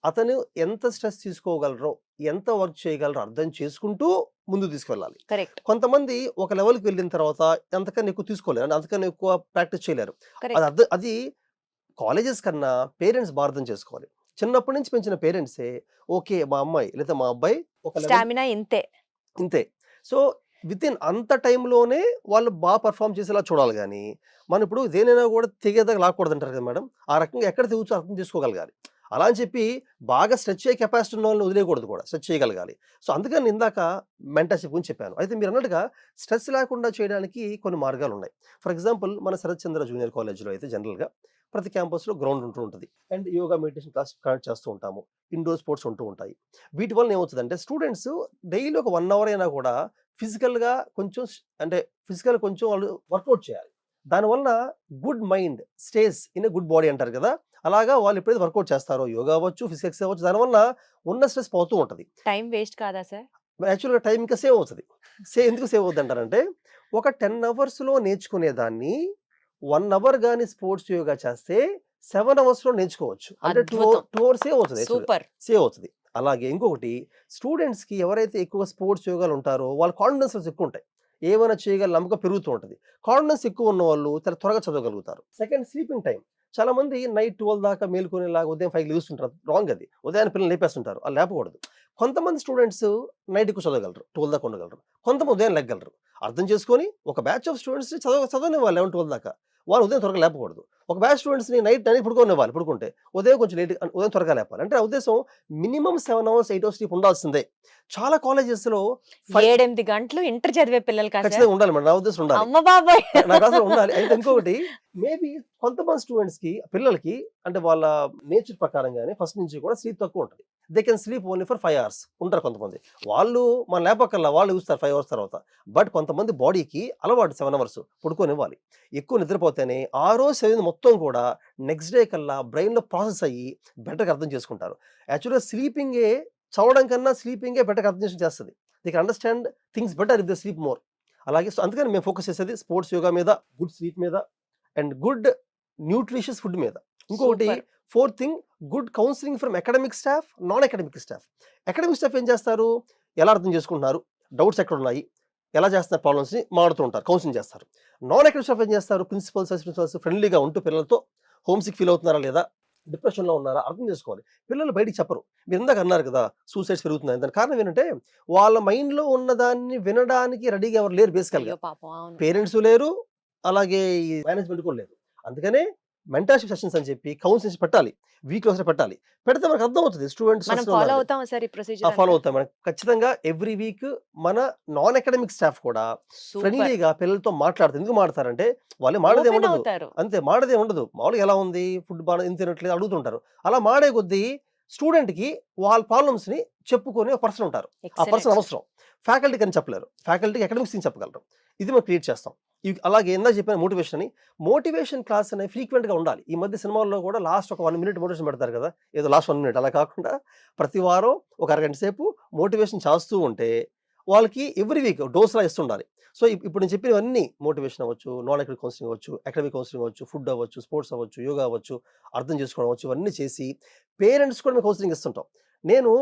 అతను ఎంత స్ట్రెస్ తీసుకోగలరో, ఎంత వర్క్ చేయగలరో అర్థం చేసుకుంటూ ముందుకు తీసుకెళ్ళాలి. కరెక్ట్. కొంతమంది ఒక లెవెల్‌కి వెళ్ళిన తర్వాత అంతకన్నా ఎక్కువ తీసుకోలేరు. అంటే అంతకన్నా ఎక్కువ ప్రాక్టీస్ చేయలేరు. కరెక్ట్. అది కాలేజెస్ కన్నా పేరెంట్స్ అర్థం చేసుకోవాలి. చిన్నప్పటి నుంచి పెంచిన పేరెంట్సే ఓకే మా అమ్మాయి లేదా మా అబ్బాయి ఒక లెవెల్ స్టామినా ఇంతే. ఇంతే. సో వితిన్ అంత టైంలోనే వాళ్ళు బాగా పెర్ఫార్మ్ చేసేలా చూడాలి గానీ, మనం ఇప్పుడు దేనైనా కూడా తెగేదాకా లాక్కూడదంటారు కదా మేడం. ఆ రకంగా ఎక్కడ తెగొచ్చో అర్థం చేసుకోగలగాలి. అలా అని చెప్పి బాగా స్ట్రెచ్ అయ్యే కెపాసిటీ ఉన్న వాళ్ళని వదిలేయకూడదు కూడా. స్ట్రెచ్ చేయగలగాలి. సో అందుకని ఇందాక మెంటర్‌షిప్ గురించి చెప్పాను. అయితే మీరన్నట్టుగా స్ట్రెస్ లేకుండా చేయడానికి కొన్ని మార్గాలున్నాయి. ఫర్ ఎగ్జాంపుల్ మన శరత్ చంద్ర జూనియర్ కాలేజ్‌లో అయితే జనరల్‌గా ప్రతి క్యాంపస్‌లో గ్రౌండ్ ఉంటూ ఉంటది. And yoga, meditation class conduct చేస్తూ ఉంటాము. ఇండోర్ స్పోర్ట్స్ ఉంటూ ఉంటాయి. వీటి వలన ఏమవుతదంటే స్టూడెంట్స్ డైలీ ఒక 1 అవర్ అయినా కూడా ఫిజికల్‌గా కొంచెం కొంచెం వాళ్ళు వర్కౌట్ చేయాలి. దానివలన good mind stays in a good body అంటారు కదా! అలాగా వాళ్ళు ఎప్పుడైతే వర్కౌట్ చేస్తారో యోగా అవ్వచ్చు, ఫిజికల్ ఎక్సర్సైజ్ అవ్వచ్చు, దానివల్ల ఉన్న స్ట్రెస్ పోతూ ఉంటది. టైం వేస్ట్ కాదా సార్? యాక్చువల్‌గా టైం ఇంకా సేవ్ అవుతది. ఎందుకు సేవ్ అవుద్దంటారంటే, ఒక 10 అవర్స్‌లో నేర్చుకునేదాన్ని 1 అవర్ గాని స్పోర్ట్స్ యోగా చేస్తే 7 అవర్స్‌లో నేర్చుకోవచ్చు. అంటే 2 అద్భుతం. అవర్స్ సేవ్ అవుతది యాక్చువల్‌గా. సూపర్. సేవ్ అవుతది. అలాగే ఇంకొకటి స్టూడెంట్స్‌కి ఎవరైతే ఎక్కువ స్పోర్ట్స్ యోగాలు ఉంటారో వాళ్ళ కాన్ఫిడెన్స్ లెవెల్స్ ఎక్కువ ఉంటాయి. ఏమైనా చేయగల నమ్మకం పెరుగుతూ ఉంటది. కాన్ఫిడెన్స్ ఎక్కువ ఉన్నవాళ్ళు చాలా త్వరగా చదవగలుగుతారు. Second sleeping time. చాలా మంది నైట్ 12 దాకా మేలుకునేలాగా ఉదయం 5కి లెగుస్తుంటారు. రాంగ్ అది. ఉదయాన్నే పిల్లల్ని లేపేస్తుంటారు. అలా లేపకూడదు. కొంతమంది స్టూడెంట్స్ నైట్ ఎక్కువ చదవగలరు. 12 దాకా ఉండగలరు. కొంతమంది ఉదయం లెగ్గలరు. అర్థం చేసుకొని ఒక బ్యాచ్ ఆఫ్ స్టూడెంట్స్‌ని చదవనివ్వాలి 11, 12 దాకా. వాళ్ళు ఉదయం త్వరగా లేపకూడదు. ఒక బ్యాచ్ స్టూడెంట్స్‌ని నైట్ పడుకోనివ్వాలి పడుకుంటే. ఉదయం కొంచెం ఉదయం త్వరగా లేపాలి. అంటే నా ఉద్దేశం మినిమమ్ 7 అవర్స్, 8 అవర్స్ స్లీప్ ఉండాల్సిందే. చాలా కాలేజెస్‌లో 7, 8 గంటలు ఇంటర్ చదివే పిల్లలకా సార్? ఖచ్చితంగా ఉండాలి మేడం. నా ఉద్దేశం ఉండాలి. అమ్మ బాబోయ్! నాకసలు ఉండాలి. అయితే ఇంకొకటి మేబీ కొంతమంది స్టూడెంట్స్‌కి పిల్లలకి అంటే వాళ్ళ నేచర్ ప్రకారంగానే ఫస్ట్ నుంచి కూడా స్లీప్ తక్కువ ఉంటది. They can sleep only for 5 hours ఉంటారు కొంతమంది. వాళ్ళు మనం లేపక్కర్లా వాళ్ళు లెగుస్తారు 5 అవర్స్ తర్వాత. బట్ కొంతమంది బాడీకి అలవాటు 7 అవర్స్ పడుకోనివ్వాలి. ఎక్కువ నిద్రపోతేనే ఆ రోజు చదివింది మొత్తం కూడా నెక్స్ట్ డే కల్లా బ్రెయిన్‌లో ప్రాసెస్ అయ్యి బెటర్‌గా అర్థం చేసుకుంటారు. యాక్చువల్‌గా చదవడం కన్నా స్లీపింగే బెటర్‌గా అర్థం చేస్తది. They can understand things better if they sleep more. అలాగే సో అందుకని మేము ఫోకస్ చేసేది స్పోర్ట్స్ యోగా మీద, గుడ్ స్లీప్ మీద అండ్ గుడ్ న్యూట్రిషియస్ ఫుడ్ మీద. ఇంకొకటి super. Fourth thing, good counselling from academic staff, non academic staff. Academic staff ఏం చేస్తారు, ఎలా అర్థం చేసుకుంటున్నారు, డౌట్స్ ఎక్కడ ఉన్నాయి, ఎలా చేస్తున్నారు ప్రాబ్లమ్స్ని మాడుతూ ఉంటారు, కౌన్సిలింగ్ చేస్తారు. నాన్ అకాడమిక్ స్టాఫ్ ఏం చేస్తారు, ప్రిన్సిపల్స్ ప్రిన్సిపల్స్ ఫ్రెండ్లీగా ఉంటూ పిల్లలతో హోమ్ సిక్ ఫీల్ అవుతున్నారా లేదా, డిప్రెషన్లో ఉన్నారా అర్థం చేసుకోవాలి. పిల్లలు బయటికి చెప్పరు. మీరు ఇందాక అన్నారు కదా సూసైడ్స్ పెరుగుతున్నాయి, దాని కారణం ఏంటంటే వాళ్ళ మైండ్లో ఉన్నదాన్ని వినడానికి రెడీగా ఎవరు లేరు. బేసికల్గా అయ్యో పాపం, అవును. పేరెంట్స్ లేరు, అలాగే ఈ మేనేజ్మెంట్ కూడా లేదు. అందుకనే మెంటర్షిప్ సెషన్స్ అని చెప్పి కౌన్సిలింగ్స్ పెట్టాలి, వీక్లో ఒకసారి పెట్టాలి. పెడితే మనకు అర్థం అవుతుంది స్టూడెంట్స్ మనం ఫాలో అవుతాం సార్ ఈ ప్రొసీజర్ ఫాలో అవుతాం. మనం ఖచ్చితంగా ఎవ్రీ వీక్ మన నాన్ అకాడమిక్ స్టాఫ్ కూడా సూపర్. ఫ్రెండ్లీగా పిల్లలతో మాట్లాడుతారు. ఎందుకు మాట్లాడతారంటే వాళ్ళు మాడదే ఓపెన్ ఉండదు, అవుతారు. అంతే మాడదే ఉండదు. మామూలుగా ఎలా ఉంది ఫుడ్ బాగా ఇంత తినట్లేదు అడుగుతుంటారు. అలా మాడే కొద్దీ స్టూడెంట్కి వాళ్ళ ప్రాబ్లమ్స్ని చెప్పుకొని ఒక పర్సన్ ఉంటారు. ఆ పర్సన్ ఎక్సలెంట్. అవసరం. ఫ్యాకల్టీకి అని చెప్పలేరు, ఫ్యాకల్టీకి అకాడమిక్స్ థింగ్ చెప్పగలరు. ఇది మనం క్రియేట్ చేస్తాం. అలాగే ఇందాక చెప్పిన మోటివేషన్ అని, మోటివేషన్ క్లాస్ అనేవి ఫ్రీక్వెంట్గా ఉండాలి. ఈ మధ్య సినిమాల్లో కూడా లాస్ట్ ఒక 1 minute మోటివేషన్ పెడతారు కదా, ఏదో లాస్ట్ 1 minute. అలా కాకుండా ప్రతి వారం ఒక అరగంట సేపు మోటివేషన్ చేస్తూ ఉంటే వాళ్ళకి ఎవ్రీ వీక్ డోస్లా ఇస్తుండాలి. సో ఇప్పుడు నేను చెప్పినవన్నీ మోటివేషన్ అవ్వచ్చు, నాన్ అకాడమిక్ కౌన్సిలింగ్ అవ్వచ్చు, అకాడమిక్ కౌన్సిలింగ్ అవ్వచ్చు, ఫుడ్ అవ్వచ్చు, స్పోర్ట్స్ అవ్వచ్చు, యోగా అవ్వచ్చు, అర్థం చేసుకోవడం అవ్వచ్చు, ఇవన్నీ చేసి పేరెంట్స్ కూడా మేము కౌన్సిలింగ్ ఇస్తుంటాం. నేను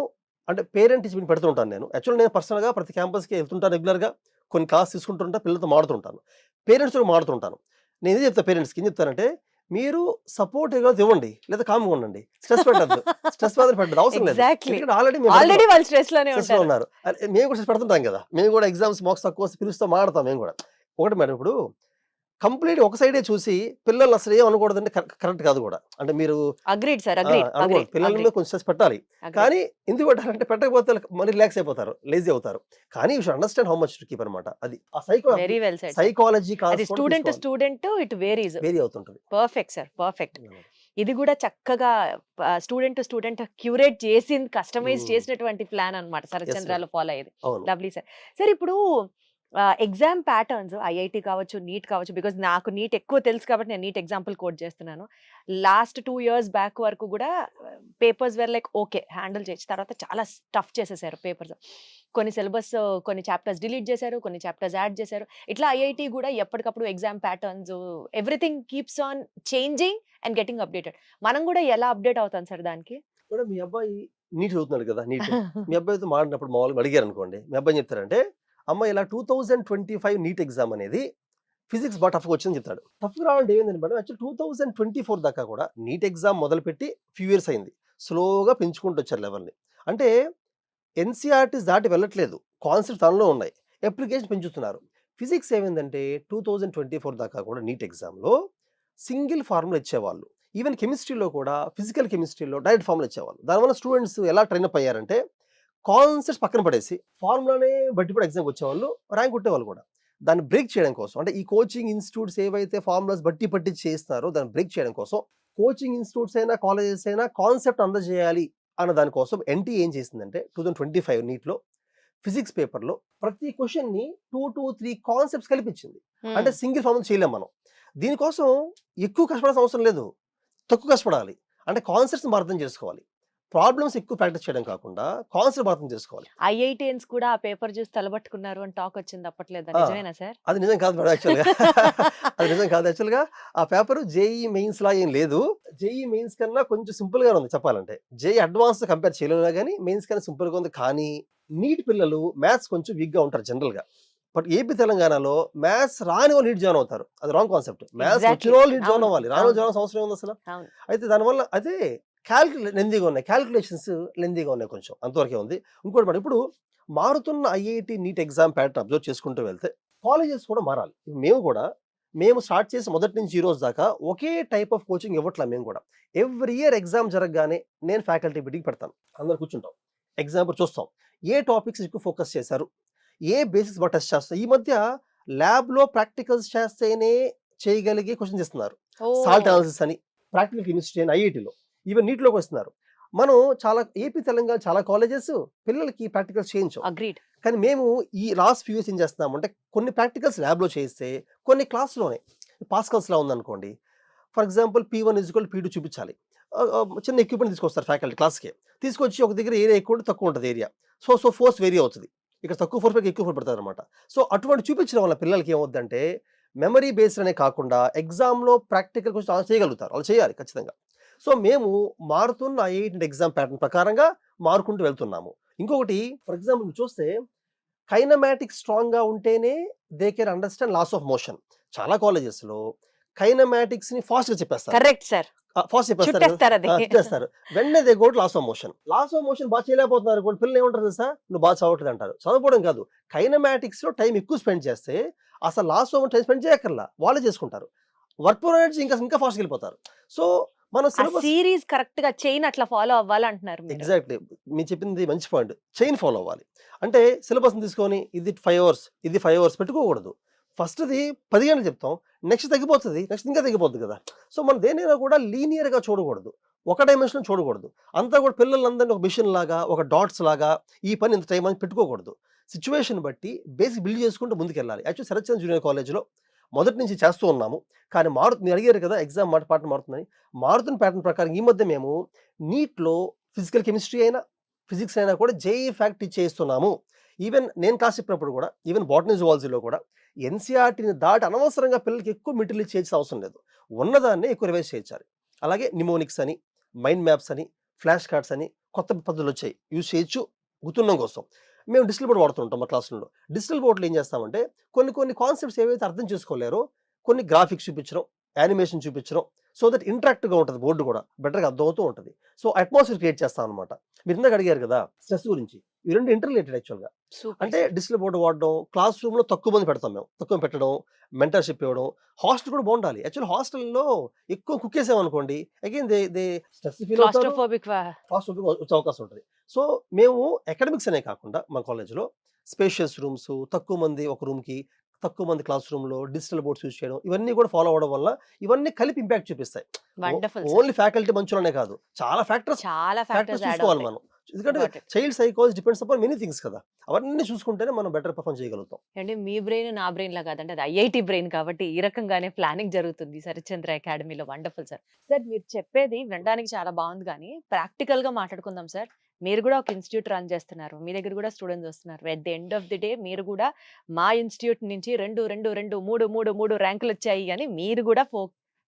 అంటే పేరెంట్ టీచర్ పెడుతూ ఉంటాను. నేను యాక్చువల్లీ నేను పర్సనల్గా ప్రతి క్యాంపస్కి వెళ్తుంటాను, రెగ్యులర్గా కొన్ని క్లాస్ తీసుకుంటుంటా, పిల్లలతో మాడుతుంటాను, పేరెంట్స్ కూడా మాడుతుంటాను. నేను ఏం చెప్తాను పేరెంట్స్కి, ఏం చెప్తానంటే మీరు సపోర్టివ్గా ఇవ్వండి, లేదా కామ్గా ఉండండి, స్ట్రెస్ పెట్టద్దు, స్ట్రెస్ బాధ పెట్టద్దు, అవసరం లేదు. ఎగ్జాక్ట్లీ. ఎందుకంటే ఆల్రెడీ ఆల్రెడీ వాళ్ళు స్ట్రెస్ లోనే స్ట్రెస్లో ఉంటారు. ఉన్నారు. మేము కూడా స్ట్రెస్ పెడుతుంటాం కదా, మేము కూడా ఎగ్జామ్స్ మార్క్స్ తక్కువ వస్తే పిలుస్తూ మాడతాం మేము కూడా. ఒకటి మేడం, ఇప్పుడు కంప్లీట్ ఒక సైడే చూసి పిల్లలు అసలు ఏం అనకూడదంటే కరెక్ట్ కాదు కూడా. అంటే మీరు అగ్రీడ్ సార్, అనకూడదు, పిల్లల మీద కొంచెం స్ట్రెస్ పెట్టాలి. అగ్రీడ్. కానీ ఎందుకు పెట్టాలంటే పెట్టకపోతే మళ్ళీ రిలాక్స్ అయిపోతారు, లేజీ అవుతారు. కానీ you should understand how much to keep అనమాట. అది ఆ వెరీ వెల్ సెడ్. సైకాలజీ అది student to student it varies. Vary అవుతుంటుంది. Perfect sir, perfect. ఇది కూడా చక్కగా స్టూడెంట్ టు స్టూడెంట్ క్యూరేట్ చేసింది, కస్టమైజ్ Hmm. చేసినటువంటి ప్లాన్ అన్నమాట శరత్చంద్రాలో ఫాలో అయ్యేది. అవును. Lovely sir. సార్ ఇప్పుడు ఎగ్జామ్ ప్యాటర్న్స్ ఐఐటి కావచ్చు, నీట్ కావచ్చు, బికాజ్ నాకు నీట్ ఎక్కువ తెలుసు కాబట్టి నేను నీట్ ఎగ్జాంపుల్ కోట్ చేస్తున్నాను. లాస్ట్ 2 years బ్యాక్ వరకు కూడా papers where like okay handle చేయొచ్చు, తర్వాత చాలా టఫ్ చేసేసారు పేపర్స్. కొన్ని సిలబస్, కొన్ని చాప్టర్స్ డిలీట్ చేశారు, కొన్ని చాప్టర్స్ యాడ్ చేశారు. ఇట్లా ఐఐటి కూడా ఎప్పటికప్పుడు exam patterns everything keeps on changing and getting updated. మనం కూడా ఎలా అప్డేట్ అవుతాం సార్ దానికి? కూడా మీ అబ్బాయి నీట్ చదువుతున్నాడు కదా, నీట్ మీ అబ్బాయితో మాడినప్పుడు మామూలుగా అడిగారు అనుకోండి, మీ అబ్బాయి చెప్తారంటే అమ్మ ఇలా 2025 నీట్ ఎగ్జామ్ అనేది ఫిజిక్స్ బాగా టఫ్గా వచ్చిందని చెప్తాడు. టఫ్గా రావాలంటే ఏంటంటే మేడం, యాక్చువల్ 2024 దాకా కూడా నీట్ ఎగ్జామ్ మొదలుపెట్టి ఫ్యూ ఇయర్స్ అయింది, స్లోగా పెంచుకుంటూ వచ్చారు లెవెల్ని. అంటే ఎన్సీఆర్టీస్ దాటి వెళ్ళట్లేదు, కాన్సెప్ట్ తనలో ఉన్నాయి, అప్లికేషన్ పెంచుతున్నారు. ఫిజిక్స్ ఏమైందంటే 2024 దాకా కూడా నీట్ ఎగ్జామ్లో సింగిల్ ఫార్ములా ఇచ్చేవాళ్ళు. ఈవెన్ కెమిస్ట్రీలో కూడా ఫిజికల్ కెమిస్ట్రీలో డైరెక్ట్ ఫార్ములా ఇచ్చేవాళ్ళు. దానివల్ల స్టూడెంట్స్ ఎలా ట్రైన్ అప్ అయ్యారంటే కాన్సెప్ట్స్ పక్కన పడేసి ఫార్ములానే బట్టి కూడా ఎగ్జామ్కి వచ్చేవాళ్ళు, ర్యాంక్ కొట్టేవాళ్ళు కూడా. దాన్ని బ్రేక్ చేయడం కోసం, అంటే ఈ కోచింగ్ ఇన్స్టిట్యూట్స్ ఏవైతే ఫార్ములాస్ బట్టి చేస్తున్నారో దాన్ని బ్రేక్ చేయడం కోసం, కోచింగ్ ఇన్స్టిట్యూట్స్ అయినా కాలేజెస్ అయినా కాన్సెప్ట్ అందజేయాలి అన్న దానికోసం ఎన్టీ ఏం చేసిందంటే 2025 నీట్లో ఫిజిక్స్ పేపర్లో ప్రతి క్వశ్చన్ని 2 to 3 కాన్సెప్ట్స్ కలిపించింది. అంటే సింగిల్ ఫార్ములా చేయలేం మనం. దీనికోసం ఎక్కువ కష్టపడాల్సిన అవసరం లేదు, తక్కువ కష్టపడాలి. అంటే కాన్సెప్ట్స్ అర్థం చేసుకోవాలి, ప్రాబ్లమ్స్ ఎక్కువ ప్రాక్టీస్ చేయడం కాకుండా కాన్సెప్ట్ అర్థం చేసుకోవాలి. ఐఐటియన్స్ కూడా ఆ పేపర్ చూసి తలబట్టుకున్నారు అని టాక్ వచ్చింది అప్పట్లేదా? నిజమేనా సార్? అది నిజం కాదు మేడం, యాక్చువల్గా అది నిజం కాదు. యాక్చువల్గా ఆ పేపర్ జేఈ మెయిన్స్ లా ఏం లేదు, జేఈ మెయిన్స్ కన్నా కొంచెం సింపుల్ గా ఉంది చెప్పాలంటే. జేఈ అడ్వాన్స్ కంపేర్ చేయలేనా కానీ మెయిన్స్ కన్నా సింపుల్ గా ఉంది. కానీ నీట్ పిల్లలు మ్యాథ్స్ కొంచెం వీక్ గా ఉంటారు జనరల్ గా. బట్ ఏపీ తెలంగాణలో మ్యాథ్స్ రాని వాళ్ళు నీట్ జాయిన్ అవుతారు, అది రాంగ్ కాన్సెప్ట్. మ్యాథ్స్ వచ్చిన వాళ్ళు నీట్ జాయిన్ అవ్వాలి, రాని వాళ్ళు జాయిన్ అవసరం ఉంది అసలు. అయితే దానివల్ల అదే లెందీగా ఉన్నాయి, క్యాలిక్యులేషన్స్ లెందీగా ఉన్నాయి, కొంచెం అంతవరకే ఉంది. ఇంకోటి మేడం, ఇప్పుడు మారుతున్న IIT NEET exam pattern observe చేసుకుంటూ వెళ్తే కాలేజెస్ కూడా మారాలి. మేము స్టార్ట్ చేసి మొదటి నుంచి ఈ రోజు దాకా ఒకే టైప్ ఆఫ్ కోచింగ్ ఇవ్వట్లా. మేము కూడా ఎవ్రీ ఇయర్ ఎగ్జామ్ జరగగానే నేను ఫ్యాకల్టీ మీటింగ్ పెడతాను, అందరు కూర్చుంటాం, ఎగ్జాంపుల్ చూస్తాం, ఏ టాపిక్స్ ఎక్కువ ఫోకస్ చేశారు, ఏ బేసిక్స్ బాగా టెస్ట్ చేస్తారు. ఈ మధ్య ల్యాబ్లో ప్రాక్టికల్స్ చేస్తేనే చేయగలిగే క్వశ్చన్స్ ఇస్తున్నారు, సాల్ట్ అనాలిసిస్ అని, ప్రాక్టికల్ కెమిస్ట్రీ అని ఐఐటిలో, ఈవెన్ నీటిలోకి వస్తున్నారు. మనం చాలా ఏపీ తెలంగాణ చాలా కాలేజెస్ పిల్లలకి ప్రాక్టికల్స్ చేయించాం. అగ్రీడ్. కానీ మేము ఈ లాస్ట్ ఫ్యూ ఇయర్స్ ఏం చేస్తున్నాము అంటే కొన్ని ప్రాక్టికల్స్ ల్యాబ్లో చేయిస్తే కొన్ని క్లాస్లోనే పాస్కల్స్లా ఉందనుకోండి, ఫర్ ఎగ్జాంపుల్ P1 = P2 చూపించాలి. చిన్న ఎక్విప్మెంట్ తీసుకొస్తారు ఫ్యాకల్టీ క్లాస్కి, తీసుకొచ్చి ఒక దగ్గర ఏరియా ఎక్కువ ఉంటే తక్కువ ఉంటుంది ఏరియా, సో ఫోర్స్ వేరీ అవుతుంది. ఇక్కడ తక్కువ ఫోర్స్ పెట్టి ఎక్కువ ఫోర్స్ పెడతారు అనమాట. సో అటువంటి చూపించడం వల్ల పిల్లలకి ఏమవుతుందంటే మెమరీ బేస్డ్ అనే కాకుండా ఎగ్జామ్లో ప్రాక్టికల్ క్వశ్చన్ చేయగలుగుతారు, వాళ్ళు చేయాలి ఖచ్చితంగా. సో మేము మారుతున్న ఐఐటి ఎగ్జామ్ ప్యాటర్న్ ప్రకారంగా మారుకుంటూ వెళ్తున్నాము. ఇంకొకటి ఫర్ ఎగ్జాంపుల్ మీరు చూస్తే కైనమాటిక్స్ స్ట్రాంగ్‌గా ఉంటేనే they can understand laws of motion. చాలా కాలేజెస్‌లో కైనమాటిక్స్‌ని ఫాస్ట్‌గా చెప్పేస్తారు. Correct sir. ఫాస్ట్ చెప్పేస్తారు కదా! చుట్టేస్తారు అది. చుట్టేస్తారు. వెంటనే they go to laws of motion. Laws of motion బాగా చేయలేకపోతున్నారు అనుకోండి, పిల్లలు ఏమంటారు తెలుసా? నువ్వు బాగా చదవట్లేదు అంటారు. చదవకపోవడం కాదు. కైనమాటిక్స్‌లో టైం ఎక్కువ స్పెండ్ చేస్తే అసలు లాస్ ఆఫ్ టైం స్పెండ్ చేయక్కర్లా. వాళ్ళే చేసుకుంటారు. వర్క్ ప్రొవైడర్స్ ఇంకా ఫాస్ట్‌గా వెళ్ళిపోతారు. సో మన ఆ సిలబస్ సీరీస్ కరెక్ట్ గా చైన్ అట్లా ఫాలో అవ్వాలంటున్నారు మీరు. ఎగ్జాక్ట్‌లీ. మీరు చెప్పింది మంచి పాయింట్. చైన్ ఫాలో అవ్వాలి. అంటే సిలబస్‌ని తీసుకొని ఇది 5 అవర్స్, ఇది 5 అవర్స్ పెట్టుకోకూడదు. ఫస్ట్‌ది 10 గంటలు చెప్తాం. నెక్స్ట్ తగ్గిపోతది. నెక్స్ట్ ఇంకా తగ్గిపోద్ది కదా! సో మనం దేన్నైనా కూడా లీనియర్‌గా చూడకూడదు. ఒక డైమెన్షన్‌లో చూడకూడదు. అంతా కూడా పిల్లలందరిని ఒక మెషిన్ లాగా, ఒక డాట్స్ లాగా ఈ పని ఇంత టైం అని పెట్టుకోకూడదు. సిట్యుయేషన్ బట్టి బేసిక్ బిల్డ్ చేసుకుంటూ ముందుకెళ్ళాలి. యాక్చువల్లీ శరత్ చంద్ర జూనియర్ కాలేజ్‌లో మొదటి నుంచి చేస్తూ ఉన్నాము. కానీ మీరు అడిగారు కదా! ఎగ్జామ్ ప్యాటర్న్ మారుతుందని. మారుతున్న ప్యాటర్న్ ప్రకారం ఈ మధ్య మేము నీట్‌లో ఫిజికల్ కెమిస్ట్రీ అయినా, ఫిజిక్స్ అయినా కూడా జేఈఈ ఫ్యాక్ట్ టీచ్ చేయిస్తున్నాము. ఈవెన్ నేను క్లాస్ చెప్పినప్పుడు కూడా, ఈవెన్ బాటనీ జువాలజీలో కూడా ఎన్‌సీఈఆర్‌టీని దాటి అనవసరంగా పిల్లలకి ఎక్కువ మెటీరియల్ చేయాల్సిన అవసరం లేదు. ఉన్నదాన్నే ఎక్కువ రివైజ్ చేయించాలి. అలాగే నిమోనిక్స్ అని, మైండ్ మ్యాప్స్ అని, ఫ్లాష్ కార్డ్స్ అని కొత్త పద్ధతులు వచ్చాయి. యూజ్ చేయొచ్చు గుర్తుండడం కోసం. మేము డిజిటల్ బోర్డ్ వాడుతుంటాం మా క్లాస్ రూమ్‌లో. డిజిటల్ బోర్డ్‌లో ఏం చేస్తామంటే కొన్ని కాన్సెప్ట్స్ ఏవైతే అర్థం చేసుకోలేరో కొన్ని గ్రాఫిక్స్ చూపించడం, యానిమేషన్ చూపించడం సో దట్ ఇంటరాక్టివ్‌గా ఉంటది బోర్డ్ కూడా. బెటర్‌గా అర్థమవుతూ ఉంటది. సో అట్మాస్ఫియర్ క్రియేట్ చేస్తామనమాట. మీరు ఇందాక అడిగారు కదా! స్ట్రెస్ గురించి. ఈ 2 ఇంటర్ రిలేటెడ్ యాక్చువల్‌గా. సూపర్. అంటే డిజిటల్ బోర్డ్ వాడడం, క్లాస్ రూమ్‌లో తక్కువ మంది పెడతాం మేము. తక్కువ పెట్టడం, మెంటర్‌షిప్ ఇవ్వడం. హాస్టల్ కూడా బావుండాలి. యాక్చువల్లీ హాస్టల్‌లో ఎక్కువ కుక్ చేసామనుకోండి అగైన్ దే స్ట్రెస్ ఫీల్ అవుతారు. క్లాస్ట్రోఫోబిక్ ఫాస్ట్‌గా వచ్చే అవకాశం ఉంటది. సో మేము అకాడమిక్స్ అనే కాకుండా మా కాలేజ్‌లో స్పేషియస్ రూమ్స్, తక్కువ మంది ఒక రూమ్‌కి, తక్కువ మంది క్లాస్ రూమ్‌లో డిజిటల్ బోర్డ్స్ యూజ్ చేయడం ఇవన్నీ కూడా ఫాలో అవ్వడం వల్ల ఇవన్నీ కలిపి ఇంపాక్ట్ చూపిస్తాయి. Wonderful sir. ఓన్లీ ఫ్యాకల్టీ మంచోళ్ళనే కాదు. చాలా ఫ్యాక్టర్స్ చాలా ఫ్యాక్టర్స్ యాడ్ చూసుకోవాలి అవుతాయి. మనం. ఎందుకంటే Got it. Child psychology depends upon many things కదా! అవన్నీ చూసుకుంటేనే మనం బెటర్ పెర్ఫార్మ్ చేయగలుగుతాం. అంటే మీ బ్రెయిన్ నా బ్రెయిన్ లా కాదండి. అది ఐఐటి బ్రెయిన్ కాబట్టి ఈ రకంగానే ప్లానింగ్ జరుగుతుంది శరత్చంద్ర అకాడమీలో. Wonderful sir. సార్ మీరు చెప్పేది వినడానికి చాలా బాగుంది కానీ ప్రాక్టికల్ గా మాట్లాడుకుందాం సార్. మీరు కూడా ఒక ఇన్స్టిట్యూట్ రన్ చేస్తున్నారు. మీ దగ్గర కూడా స్టూడెంట్స్ వస్తున్నారు. At the end of the day మీరు కూడా మా ఇన్స్టిట్యూట్ నుంచి 2, 2, 2, 3 ర్యాంకులు వచ్చాయి అని మీరు కూడా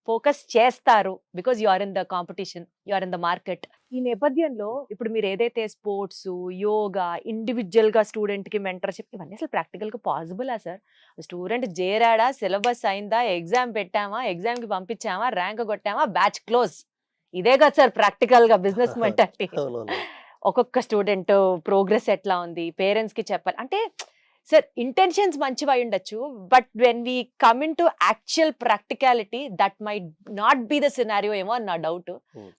ఫోకస్ చేస్తారు. Because you are in the competition, you are in the market. ఈ నేపథ్యంలో ఇప్పుడు మీరు ఏదైతే స్పోర్ట్స్, యోగా, ఇండివిజువల్ గా స్టూడెంట్ కి మెంటర్‌షిప్ ఇవన్నీ అసలు ప్రాక్టికల్ గా పాసిబులా సార్? స్టూడెంట్ చేరాడా, సిలబస్ అయిందా, ఎగ్జామ్ పెట్టామా, ఎగ్జామ్ కి పంపించామా, ర్యాంక్ కొట్టామా, బ్యాచ్ క్లోజ్. ఇదే కదా సార్ ప్రాక్టికల్ గా బిజినెస్ మెంటాలిటీ. అవునవును. ఒక్కొక్క స్టూడెంట్ ప్రోగ్రెస్ ఎట్లా ఉంది, పేరెంట్స్ కి చెప్పాలి అంటే సార్ ఇంటెన్షన్స్ మంచివి అయి ఉండొచ్చు. But when we come into actual practicality that might not be the scenario ఏమో అని నా doubt.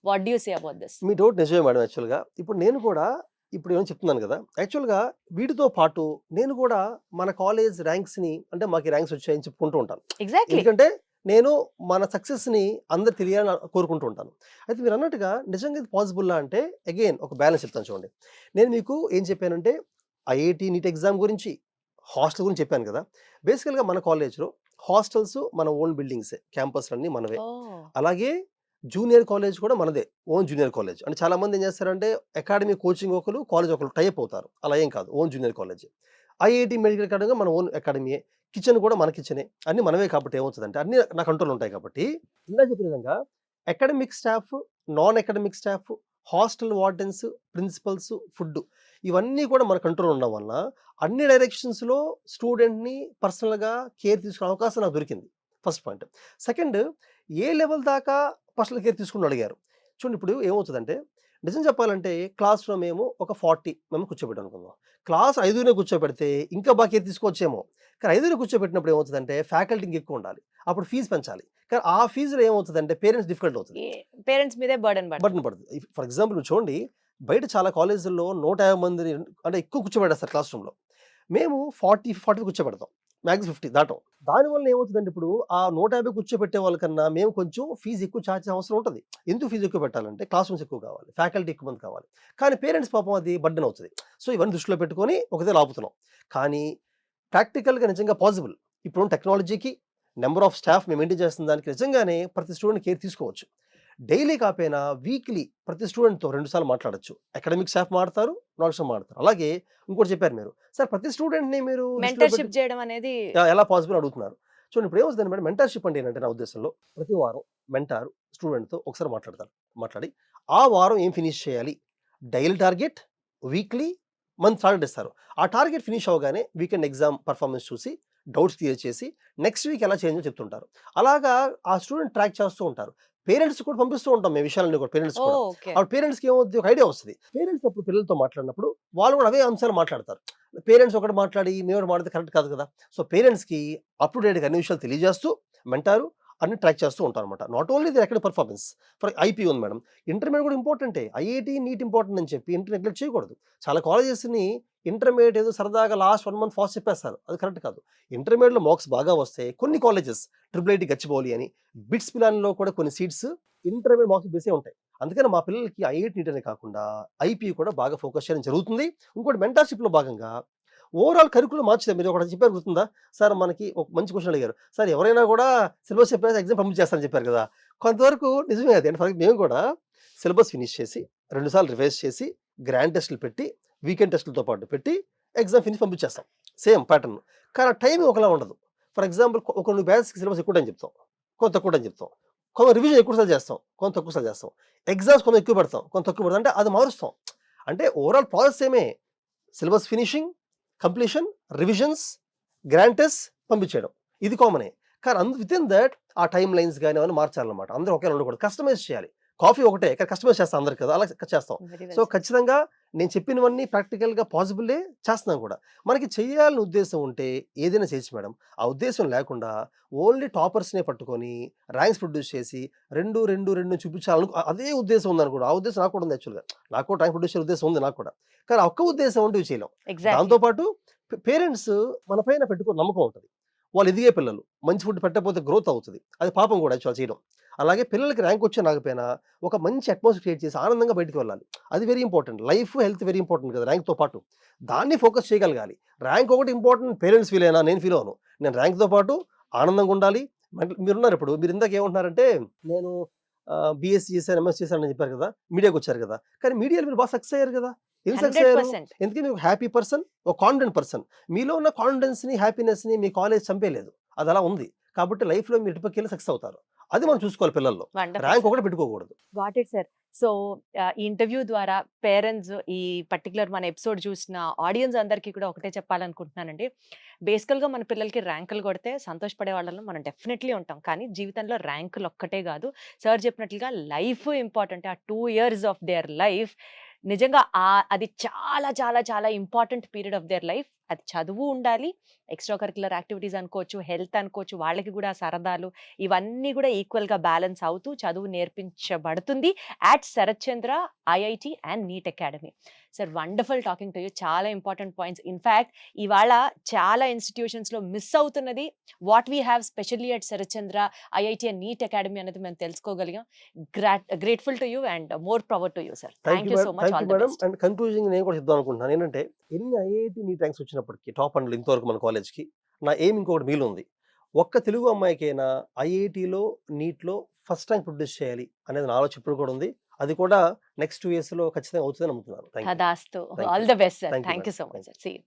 What do you say about this? మీ డౌట్ నిజమే మేడం యాక్చువల్‌గా. ఇప్పుడు నేను కూడా ఏమో చెప్తున్నాను కదా! యాక్చువల్‌గా వీటితో పాటు నేను కూడా మన కాలేజ్ ర్యాంక్స్‌ని అంటే మాకు ర్యాంక్స్ వచ్చాయని చెప్పుకుంటూ ఉంటాను. ఎగ్జాక్ట్లీ. ఎందుకంటే నేను మన సక్సెస్‌ని అందరూ తెలియాలని కోరుకుంటూ ఉంటాను. అయితే మీరు అన్నట్టుగా నిజంగా ఇది పాసిబుల్లా అంటే అగైన్ ఒక బ్యాలెన్స్ చెప్తాను చూడండి. నేను మీకు ఏం చెప్పానంటే ఐఐటీ నీట్ ఎగ్జామ్ గురించి, హాస్టల్ గురించి చెప్పాను కదా! బేసికల్‌గా మన కాలేజ్‌లో హాస్టల్స్ మన ఓన్ బిల్డింగ్సే. క్యాంపస్‌లన్నీ మనవే. అలాగే జూనియర్ కాలేజ్ కూడా మనదే. Own junior college. అంటే చాలామంది ఏం చేస్తారంటే అకాడమీ కోచింగ్ ఒకరు, కాలేజ్ ఒకరు టై అప్ అవుతారు. అలా ఏం కాదు. Own junior college. IIT medical academy మన ఓన్ అకాడమీయే. కిచెన్ కూడా మన కిచెనే. అన్నీ మనమే కాబట్టి ఏమవుతదంటే అన్నీ నా కంట్రోల్‌లో ఉంటాయి కాబట్టి ఇందాక చెప్పిన విధంగా academic staff, non academic staff, hostel wardens, principals, food ఇవన్నీ కూడా మన కంట్రోల్‌లో ఉండడం వలన అన్ని డైరెక్షన్స్‌లో స్టూడెంట్‌ని పర్సనల్‌గా కేర్ తీసుకునే అవకాశం నాకు దొరికింది. First point. సెకండ్ ఏ లెవెల్ దాకా పర్సనల్ కేర్ తీసుకుని అడిగారు. చూడండి ఇప్పుడు ఏమవుతదంటే నిజం చెప్పాలంటే క్లాస్‌లో మేము ఒక 40 మెంబర్స్ కూర్చోబెట్టాం అనుకుందాం. క్లాస్ 5 కూర్చోబెడితే ఇంకా బాగా కేర్ తీసుకోవచ్చేమో. కానీ 5 కూర్చోబెట్టినప్పుడు ఏమవుతదంటే ఫ్యాకల్టీ ఇంకెక్కువ ఉండాలి. అప్పుడు ఫీజ్ పెంచాలి. కానీ ఆ ఫీజ్‌లో ఏమవుతదంటే పేరెంట్స్ డిఫికల్ట్ అవుతది. పేరెంట్స్ మీదే బర్డెన్ బర్డెన్ పడుతుంది. ఫర్ ఎగ్జాంపుల్ మీరు చూడండి బయట చాలా కాలేజీల్లో 150 మందిని అంటే ఎక్కువ కూర్చోబెడేస్తారు క్లాస్ రూమ్‌లో. మేము 40 కూర్చోబెడతాం. మాక్సిమం 50 దాటం. దానివల్ల ఏమవుతుందంటే ఇప్పుడు ఆ 150 కూర్చోబెట్టే వాళ్ళకన్నా మేము కొంచెం ఫీజ్ ఎక్కువ చార్జ్ చేయాల్సిన అవసరం ఉంటది. ఎందుకు ఫీజ్ ఎక్కువ పెట్టాలంటే క్లాస్ రూమ్స్ ఎక్కువ కావాలి. ఫ్యాకల్టీ ఎక్కువ మంది కావాలి. కానీ పేరెంట్స్ పాపం అది బర్డెన్ అవుతది. సో ఇవన్నీ దృష్టిలో పెట్టుకొని ఒకదే ఆపుతున్నాం. కానీ ప్రాక్టికల్‌గా నిజంగా పాసిబుల్. ఇప్పుడున్న టెక్నాలజీకి, నంబర్ ఆఫ్ స్టాఫ్ మేము మెయింటైన్ చేస్తున్న దానికి నిజంగానే ప్రతి స్టూడెంట్ కేర్ తీసుకోవచ్చు. డైలీ కాకపోయినా వీక్లీ ప్రతి స్టూడెంట్‌తో 2 సార్లు మాట్లాడొచ్చు. అకాడమిక్ స్టాఫ్ మాట్లాడతారు, నాన్ స్టాఫ్ మాట్లాడతారు. అలాగే ఇంకోటి చెప్పారు మీరు. సార్ ప్రతి స్టూడెంట్‌ని మీరు దృష్టిలో మెంటర్‌షిప్ చేయడం అనేది ఎలా పాసిబుల్ అడుగుతున్నారు. చూడండి ఇప్పుడు ఏమవుతుందంటే మేడం మెంటర్‌షిప్ అంటే ఏంటంటే నా ఉద్దేశంలో ప్రతి వారం మెంటార్ స్టూడెంట్‌తో ఒకసారి మాట్లాడతారు. మాట్లాడి ఆ వారం ఏం ఫినిష్ చేయాలి, daily target, weekly, month target ఇస్తారు. ఆ టార్గెట్ ఫినిష్ అవ్వగానే వీకెండ్ ఎగ్జామ్ పర్ఫార్మెన్స్ చూసి డౌట్స్ క్లియర్ చేసి నెక్స్ట్ వీక్ ఎలా చేంజో చెప్తుంటారు. అలాగా ఆ స్టూడెంట్ ట్రాక్ చేస్తూ ఉంటారు. పేరెంట్స్ కూడా పంపిస్తూ ఉంటాం మేము విషయాలన్నీ కూడా పేరెంట్స్ కూడా. ఓకే. అప్పుడు పేరెంట్స్‌కి ఏమవుద్ది, ఒక ఐడియా వస్తది. పేరెంట్స్ అప్పుడు పిల్లలతో మాట్లాడినప్పుడు వాళ్ళు కూడా అవే అంశాలు మాట్లాడతారు. పేరెంట్స్ ఒకటి మాట్లాడి మేము ఒకటి మాట్లాడితే కరెక్ట్ కాదు కదా! సో పేరెంట్స్‌కి అప్ టు డేట్‌గా అన్ని విషయాలు తెలియజేస్తూ మెంటారు అన్ని ట్రాక్ చేస్తూ ఉంటారనమాట. Not only the academic performance. For IP ఉంది మేడం. ఇంటర్మీడియేట్ కూడా ఇంపార్టెంటే. ఐఐటీ, నీట్ ఇంపార్టెంట్ అని చెప్పి ఇంటర్ నెగ్లెక్ట్ చేయకూడదు. చాలా కాలేజెస్‌ని ఇంటర్మీడియేట్ ఏదో సరదాగా లాస్ట్ 1 మంత్ ఫాస్ట్ చెప్పేస్తారు. అది కరెక్ట్ కాదు. ఇంటర్మీడియేట్‌లో మార్క్స్ బాగా వస్తే కొన్ని కాలేజెస్ ట్రిపుల్ ఐటీ గచ్చిబౌలి అని, బిట్స్ పిలాన్‌లో కూడా కొన్ని సీట్స్ ఇంటర్మీడియేట్ మార్క్స్ బేసే ఉంటాయి. అందుకని మా పిల్లలకి ఐఐటీ, నీట్ అనే కాకుండా ఐపీ కూడా బాగా ఫోకస్ చేయడం జరుగుతుంది. ఇంకోటి మెంటర్‌షిప్‌లో భాగంగా ఓవరాల్ కరిక్యులమ్ మార్చుతారు. మీరు ఒకటి చెప్పారు గుర్తుందా? సార్ మనకి ఒక మంచి క్వెషన్ అడిగారు. సార్ ఎవరైనా కూడా సిలబస్ చెప్పేసి ఎగ్జామ్ పంపించేస్తారని చెప్పారు కదా! కొంతవరకు నిజమే అది. అంటే మేము కూడా సిలబస్ ఫినిష్ చేసి 2 సార్లు రివైజ్ చేసి గ్రాండ్ టెస్ట్‌లు పెట్టి, వీకెండ్ టెస్ట్‌లతో పాటు పెట్టి ఎగ్జామ్ ఫినిష్ పంపించేస్తాం. Same pattern. కానీ ఆ టైమింగ్ ఒకలా ఉండదు. ఫర్ ఎగ్జాంపుల్ కొన్ని బ్యాచ్‌కి సిలబస్ ఎక్కువ టైం చెప్తాం. కొంత తక్కువ టైం చెప్తాం. కొంత రివిజన్ ఎక్కువ సార్లు చేస్తాం. కొంత తక్కువ సార్లు చేస్తాం. ఎగ్జామ్స్ కొంత ఎక్కువ పెడతాం. కొంత తక్కువ పెడతాం. అంటే అది మారుస్తాం. అంటే ఓవరాల్ ప్రాసెస్ సేమే. Syllabus finishing, completion, revisions, grand test పంపించేయడం. ఇది కామనే. కానీ వితిన్ దట్ ఆ టైమ్ లైన్స్ గాని అవన్నీ మార్చాలన్నమాట. అందరూ ఒకేలా ఉండకూడదు. కస్టమైజ్ చేయాలి. కాఫీ ఒకటే కానీ కస్టమైజ్ చేస్తాం అందరికి కదా! అలా చేస్తాం. Very well so said. ఖచ్చితంగా నేను చెప్పినవన్నీ ప్రాక్టికల్‌గా పాసిబులే చేస్తున్నాం కూడా. మనకి చేయాలని ఉద్దేశం ఉంటే ఏదైనా చేయొచ్చు మేడం. ఆ ఉద్దేశం లేకుండా ఓన్లీ టాపర్స్‌నే పట్టుకొని ర్యాంక్స్ ప్రొడ్యూస్ చేసి 2, 2, 2 చూపించాలను అదే ఉద్దేశం ఉందనుకోండి. ఆ ఉద్దేశం నాకు కూడా ఉంది యాక్చువల్‌గా. నాకు కూడా ర్యాంక్ ప్రొడ్యూస్ చేసే ఉద్దేశం ఉంది నాకు కూడా. కానీ ఆ ఒక్క ఉద్దేశం ఉంటే ఇవి చేయలేం. ఎగ్జాక్ట్‌లీ. దాంతో పాటు పేరెంట్స్ మన పైన పెట్టుకున్న నమ్మకం ఉంటది. వాళ్ళు ఎదిగే పిల్లలు. మంచి ఫుడ్ పెట్టకపోతే గ్రోత్ అవుతది. అది పాపం కూడా యాక్చువల్ చేయడం. అలాగే పిల్లలకి ర్యాంక్ వచ్చినా రాకపోయినా ఒక మంచి అట్మాస్ఫియర్ క్రియేట్ చేసి ఆనందంగా బయటికి వెళ్ళాలి. అది very important. Life, health very important కదా! ర్యాంక్‌తో పాటు. దాన్ని ఫోకస్ చేయగలగాలి. ర్యాంక్ ఒకటి ఇంపార్టెంట్ పేరెంట్స్ ఫీల్ అయినా నేను ఫీల్ అవ్వను. నేను ర్యాంక్‌తో పాటు ఆనందంగా ఉండాలి. మీరున్నారు ఇప్పుడు. మీరు ఇందాక ఏమంటున్నారంటే నేను బీఎస్సీ చేశాను, ఎంఎస్సీ చేశాను అని చెప్పారు కదా! మీడియాకొచ్చారు కదా! కానీ మీడియాలో మీరు బాగా సక్సెస్ అయ్యారు కదా! ఎందుకు సక్సెస్ అయ్యారు? 100%. ఎందుకంటే మీరు హ్యాపీ పర్సన్, ఒక కాన్ఫిడెంట్ పర్సన్. మీలో ఉన్న కాన్ఫిడెన్స్‌ని, హ్యాపీనెస్‌ని మీ కాలేజ్ చంపేయలేదు. అది అలా ఉంది. కాబట్టి లైఫ్‌లో మీరు ఇటుపక్కెళ్ళి సక్సెస్ అవుతారు. అది మనం చూసుకోవాలి పిల్లల్లో. Wonderful rank sir. ఒకటి పెట్టుకోకూడదు. Got it sir. సో ఈ ఇంటర్వ్యూ ద్వారా పేరెంట్స్ ఈ పర్టికులర్ మన ఎపిసోడ్ చూసిన ఆడియన్స్ అందరికీ కూడా ఒకటే చెప్పాలనుకుంటున్నానండి. బేసికల్‌గా మన పిల్లలకి ర్యాంకులు కొడితే సంతోషపడే వాళ్ళలో మనం డెఫినెట్లీ ఉంటాం. కానీ జీవితంలో ర్యాంకులు ఒక్కటే కాదు. సార్ చెప్పినట్లుగా లైఫ్ ఇంపార్టెంట్. ఆ 2 ఇయర్స్ ఆఫ్ దేర్ లైఫ్ నిజంగా అది చాలా చాలా చాలా important period of their life. అది చదువు ఉండాలి. ఎక్స్ట్రా కరిక్యులర్ యాక్టివిటీస్ అనుకోవచ్చు, హెల్త్ అనుకోవచ్చు, వాళ్ళకి కూడా సరదాలు ఇవన్నీ కూడా ఈక్వల్‌గా బ్యాలెన్స్ అవుతూ చదువు నేర్పించబడుతుంది at Sharath Chandra IIT and NEET academy. Sir wonderful talking to you. చాలా ఇంపార్టెంట్ పాయింట్స్. ఇన్‌ఫాక్ట్ ఇవాళ చాలా ఇన్‌స్టిట్యూషన్స్‌లో మిస్ అవుతున్నది what we have specially at Sharath Chandra IIT and NEET academy అనేది మేము తెలుసుకోగలిగాం. Grateful to you and more power to you sir. Thank you so much. All the madam. Best. And concluding నేను కూడా చెప్దాం అనుకుంటున్నాను. ఏంటంటే ఎన్ని ఐఐటీ, నీట్ ర్యాంక్స్ వచ్చినప్పటికి టాప్ 100 ఇంతవరకు మన కాలేజ్‌కి నా ఎయిమ్ ఇంకొకటి మిగిలుంది. ఒక్క తెలుగు అమ్మాయికైనా ఐఐటీలో, నీట్‌లో ఫస్ట్ ర్యాంక్ ప్రొడ్యూస్ చేయాలి అనేది నా ఆలోచన ఇప్పుడు కూడా ఉంది. అది కూడా నెక్స్ట్ 2 ఇయర్స్‌లో ఖచ్చితంగా అవుతుందని నమ్ముతున్నాను. Thank you. తదాస్తు. Thank all you. The best sir. Thank you thank you madam. So thank much you. Sir. See you.